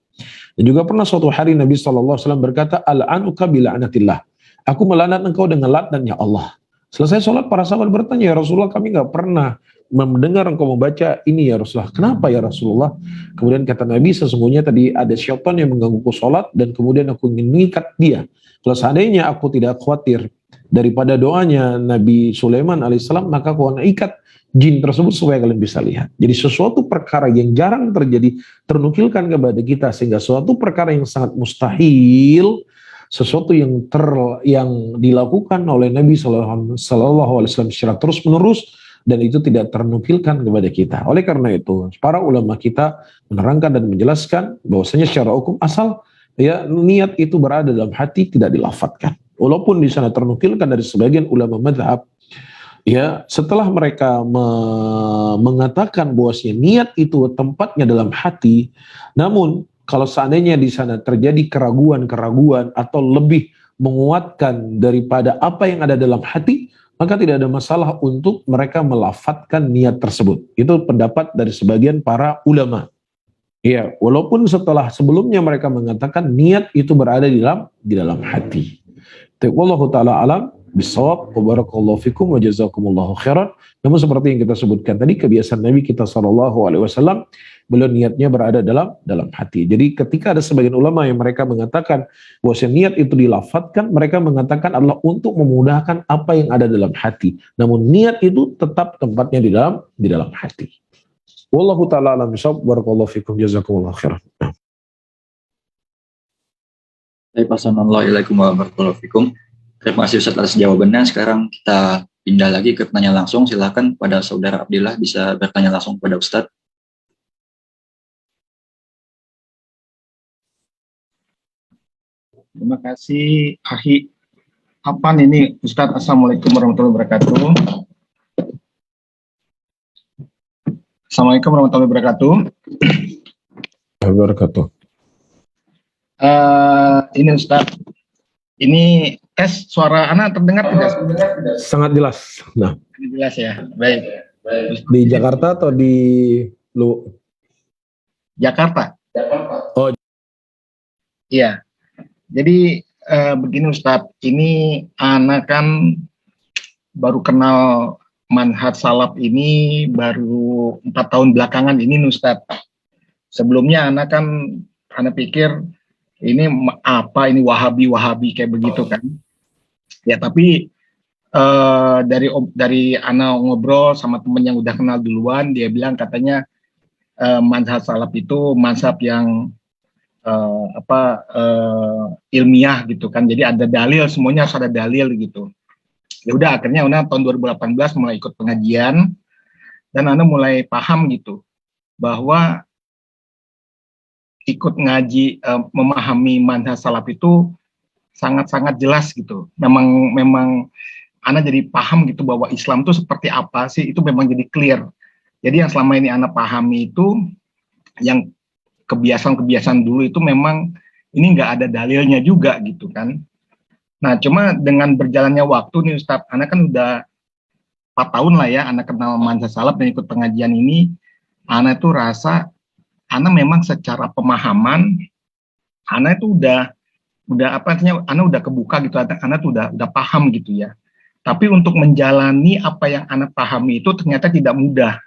[SPEAKER 2] Dan juga pernah suatu hari Nabi SAW berkata, al'anuka bila'anatillah. Aku melanat engkau dengan laknatnya Allah. Selesai sholat, para sahabat bertanya, ya Rasulullah, kami nggak pernah mendengar engkau membaca ini ya Rasulullah. Kenapa ya Rasulullah? Kemudian kata Nabi, sesungguhnya tadi ada syaitan yang menggangguku sholat dan kemudian aku ingin mengikat dia. Kalau seandainya aku tidak khawatir daripada doanya Nabi Sulaiman alaihissalam, maka aku akan ikat jin tersebut supaya kalian bisa lihat. Jadi sesuatu perkara yang jarang terjadi ternukilkan kepada kita, sehingga suatu perkara yang sangat mustahil, sesuatu yang dilakukan oleh Nabi Sallallahu Alaihi Wasallam secara terus menerus, dan itu tidak ternukilkan kepada kita. Oleh karena itu, para ulama kita menerangkan dan menjelaskan bahwasanya secara hukum asal, ya, niat itu berada dalam hati, tidak dilafadzkan. Walaupun di sana ternukilkan dari sebagian ulama mazhab, ya, setelah mereka mengatakan bahwasanya niat itu tempatnya dalam hati, namun kalau seandainya di sana terjadi keraguan-keraguan atau lebih menguatkan daripada apa yang ada dalam hati, maka tidak ada masalah untuk mereka melafadzkan niat tersebut. Itu pendapat dari sebagian para ulama. Ya, walaupun sebelumnya mereka mengatakan niat itu berada di dalam hati. Wallahu taala alam bisawab, wa barakallahu fikum wa jazakumullahu khairan. Namun seperti yang kita sebutkan tadi, kebiasaan Nabi kita SAW, beliau niatnya berada dalam hati. Jadi ketika ada sebagian ulama yang mereka mengatakan bahwa niat itu dilafadzkan, mereka mengatakan adalah untuk memudahkan apa yang ada dalam hati. Namun niat itu tetap tempatnya di dalam hati. Wallahu ta'ala alam bisawab, barakallahu fikum, jazakumullahu khairan.
[SPEAKER 1] Assalamualaikum warahmatullahi wabarakatuh. Terima kasih Ustaz atas jawabannya. Sekarang kita pindah lagi ke pertanyaan langsung. Silakan pada saudara Abdillah bisa bertanya langsung kepada Ustaz.
[SPEAKER 7] Terima kasih Ahi. Apaan ini Ustaz? Assalamualaikum warahmatullahi wabarakatuh. Assalamualaikum warahmatullahi wabarakatuh.
[SPEAKER 2] Wabarakatuh.
[SPEAKER 7] Ini Ustaz, ini tes suara anak terdengar tidak?
[SPEAKER 2] Sangat jelas. Nah,
[SPEAKER 7] Jelas ya. Baik.
[SPEAKER 2] di Jakarta atau di
[SPEAKER 7] Jakarta.
[SPEAKER 2] Oh.
[SPEAKER 7] Iya. Jadi begini Ustadz, ini anak kan baru kenal manhaj salaf ini baru 4 tahun belakangan ini Ustadz. Sebelumnya anak pikir ini apa, ini wahabi kayak begitu kan. Ya tapi dari anak ngobrol sama temen yang udah kenal duluan, dia bilang katanya manhaj salaf itu mazhab yang ilmiah gitu kan. Jadi ada dalil, semuanya harus ada dalil gitu. Ya udah akhirnya Una tahun 2018 mulai ikut pengajian dan Ana mulai paham gitu bahwa ikut ngaji memahami manhaj salaf itu sangat jelas gitu. Memang Ana jadi paham gitu bahwa Islam itu seperti apa sih, itu memang jadi clear. Jadi yang selama ini Ana pahami itu, yang kebiasaan dulu itu memang ini nggak ada dalilnya juga gitu kan. Nah cuma dengan berjalannya waktu nih Ustadz, Ana kan udah 4 tahun lah ya, Ana kenal manhaj salaf dan ikut pengajian ini, Ana itu rasa, Ana memang secara pemahaman, Ana itu udah apa artinya, Ana udah kebuka gitu, Ana tuh udah paham gitu ya. Tapi untuk menjalani apa yang Ana pahami itu ternyata tidak mudah.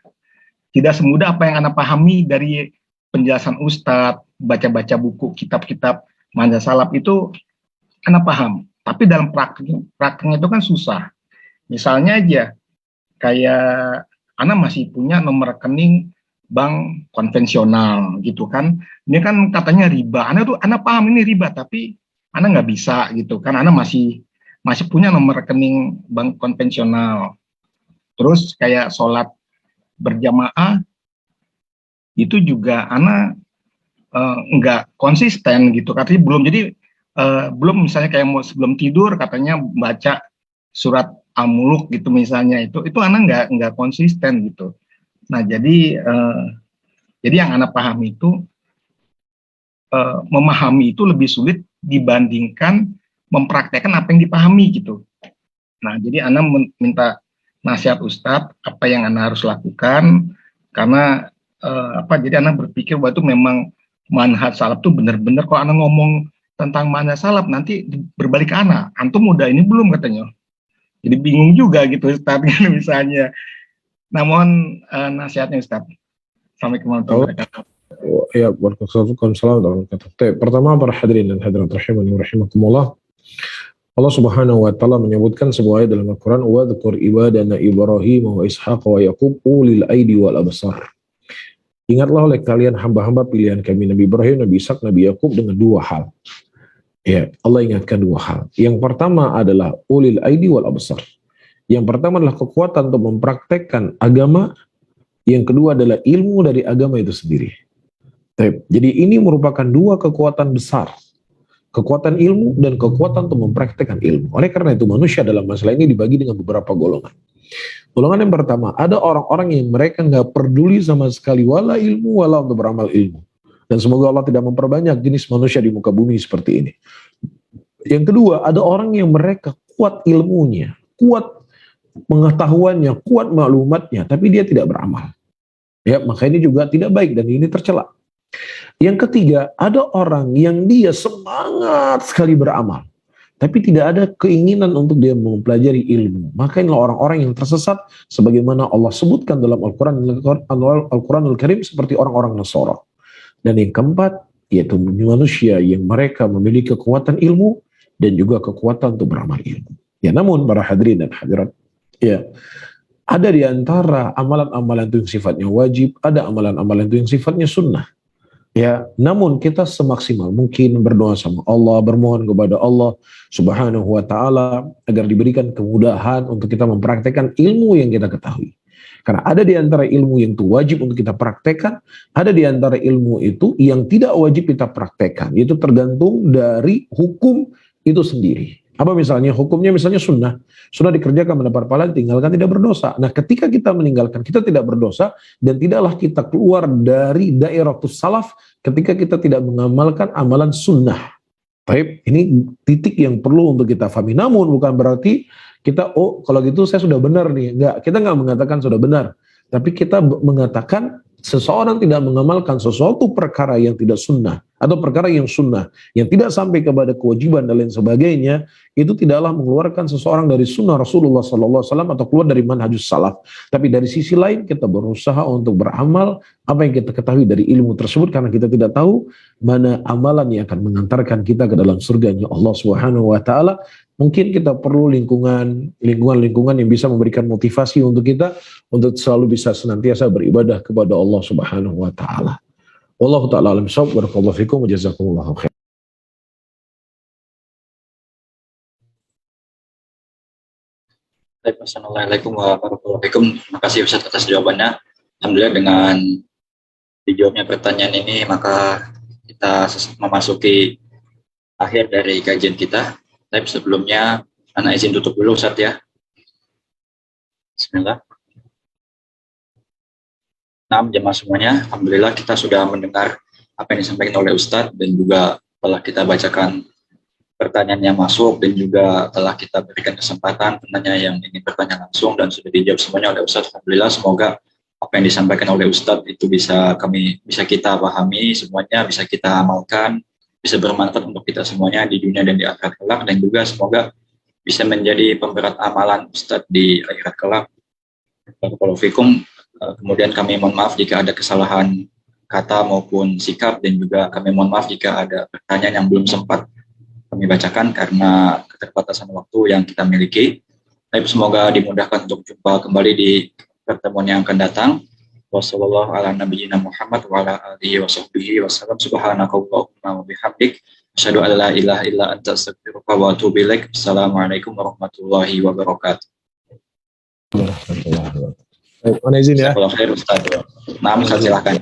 [SPEAKER 7] Tidak semudah apa yang Ana pahami dari penjelasan Ustadz, baca-baca buku, kitab-kitab manhaj salaf itu Ana paham. Tapi dalam prakteknya itu kan susah. Misalnya aja, kayak Ana masih punya nomor rekening bank konvensional gitu kan. Ini kan katanya riba. Ana paham ini riba, tapi Ana nggak bisa gitu kan. Ana masih punya nomor rekening bank konvensional. Terus kayak sholat berjamaah itu juga Ana nggak konsisten gitu. Katanya belum, jadi belum misalnya kayak mau sebelum tidur katanya baca surat Al-Muluk gitu misalnya, itu Ana nggak konsisten gitu. Nah jadi yang Ana pahami itu memahami itu lebih sulit dibandingkan mempraktekkan apa yang dipahami gitu. Nah, jadi Ana minta nasihat Ustadz apa yang Ana harus lakukan, karena jadi Ana berpikir bahwa itu memang manhaj salaf tuh benar-benar, kalau Ana ngomong tentang manhaj salaf nanti berbalik ke Ana, antum udah ini belum katanya. Jadi bingung juga gitu Ustadz misalnya. Nah, mohon nasihatnya Ustadz. Assalamualaikum warahmatullahi wabarakatuh.
[SPEAKER 2] Ya, Waalaikumsalam. Pertama, para hadirin dan hadirat rahimani wa rahimakumullah, Allah Subhanahu wa taala menyebutkan sebuah ayat dalam Al-Qur'an, wa dzkur ibadana Ibrahim wa Ishaq wa Yaqub ulil aidi wal absar. Ingatlah oleh kalian hamba-hamba pilihan kami Nabi Ibrahim, Nabi Ishaq, Nabi Yaqub dengan dua hal. Ya, Allah ingatkan dua hal. Yang pertama adalah ulil aidi wal absar. Yang pertama adalah kekuatan untuk mempraktekkan agama. Yang kedua adalah ilmu dari agama itu sendiri. Jadi ini merupakan dua kekuatan besar. Kekuatan ilmu dan kekuatan untuk mempraktekkan ilmu. Oleh karena itu manusia dalam masalah ini dibagi dengan beberapa golongan. Golongan yang pertama, ada orang-orang yang mereka nggak peduli sama sekali wala ilmu wala untuk beramal ilmu. Dan semoga Allah tidak memperbanyak jenis manusia di muka bumi seperti ini. Yang kedua, ada orang yang mereka kuat ilmunya, kuat pengetahuannya, kuat maklumatnya, tapi dia tidak beramal. Ya, maka ini juga tidak baik dan ini tercela. Yang ketiga, ada orang yang dia semangat sekali beramal, tapi tidak ada keinginan untuk dia mempelajari ilmu. Maka inilah orang-orang yang tersesat, sebagaimana Allah sebutkan dalam Al-Quranul Karim seperti orang-orang Nasara. Dan yang keempat, yaitu manusia yang mereka memiliki kekuatan ilmu dan juga kekuatan untuk beramal ilmu. Ya, namun para hadirin dan hadirat, ya, ada di antara amalan-amalan itu yang sifatnya wajib, ada amalan-amalan itu yang sifatnya sunnah. Ya, namun kita semaksimal mungkin berdoa sama Allah, bermohon kepada Allah Subhanahu wa taala agar diberikan kemudahan untuk kita mempraktekkan ilmu yang kita ketahui. Karena ada di antara ilmu yang itu wajib untuk kita praktekkan, ada di antara ilmu itu yang tidak wajib kita praktekkan. Itu tergantung dari hukum itu sendiri. Apa misalnya? Hukumnya misalnya sunnah. Sunnah dikerjakan mendapat pahala, tinggalkan tidak berdosa. Nah, ketika kita meninggalkan, kita tidak berdosa dan tidaklah kita keluar dari dairatus salaf ketika kita tidak mengamalkan amalan sunnah. Baik, ini titik yang perlu untuk kita pahami. Namun bukan berarti kita, oh kalau gitu saya sudah benar nih. Enggak, kita enggak mengatakan sudah benar. Tapi kita mengatakan seseorang tidak mengamalkan sesuatu perkara yang tidak sunnah atau perkara yang sunnah yang tidak sampai kepada kewajiban dan lain sebagainya, itu tidaklah mengeluarkan seseorang dari sunnah Rasulullah SAW atau keluar dari manhajus salaf. Tapi dari sisi lain kita berusaha untuk beramal apa yang kita ketahui dari ilmu tersebut, karena kita tidak tahu mana amalan yang akan mengantarkan kita ke dalam surganya Allah Subhanahu wa taala. Mungkin kita perlu lingkungan yang bisa memberikan motivasi untuk kita untuk selalu bisa senantiasa beribadah kepada Allah Subhanahu wa taala. Wallahu taala alam shawab, barakallahu fikum wa jazakumullahu khair.
[SPEAKER 1] Assalamualaikum warahmatullahi wabarakatuh. Terima kasih Ustaz atas jawabannya. Alhamdulillah dengan dijawabnya pertanyaan ini maka kita memasuki akhir dari kajian kita. Tapi sebelumnya, Ana izin tutup dulu Ustaz ya. Bismillah. Nah, jemaah semuanya, alhamdulillah kita sudah mendengar apa yang disampaikan oleh Ustadz dan juga telah kita bacakan pertanyaan yang masuk dan juga telah kita berikan kesempatan penanya yang ingin bertanya langsung dan sudah dijawab semuanya oleh Ustadz. Alhamdulillah, semoga apa yang disampaikan oleh Ustadz itu bisa kita pahami semuanya, bisa kita amalkan, bisa bermanfaat untuk kita semuanya di dunia dan di akhirat kelak, dan juga semoga bisa menjadi pemberat amalan Ustadz di akhirat kelak. Barakallahu fikum. Kemudian kami mohon maaf jika ada kesalahan kata maupun sikap, dan juga kami mohon maaf jika ada pertanyaan yang belum sempat kami bacakan karena keterbatasan waktu yang kita miliki. Tapi semoga dimudahkan untuk jumpa kembali di pertemuan yang akan datang. Wassallallahu ala nabiyyina Muhammad wa ala alihi wa sahbihi wasallam. Subhanakallahumma wa bihamdik asyhadu an la ilaha illa anta astaghfiruka wa atubu ilaik. Assalamualaikum warahmatullahi wabarakatuh.
[SPEAKER 2] Baik, mohon izin ya.
[SPEAKER 1] Kalau khair Ustaz. Nah, Ustaz silakan.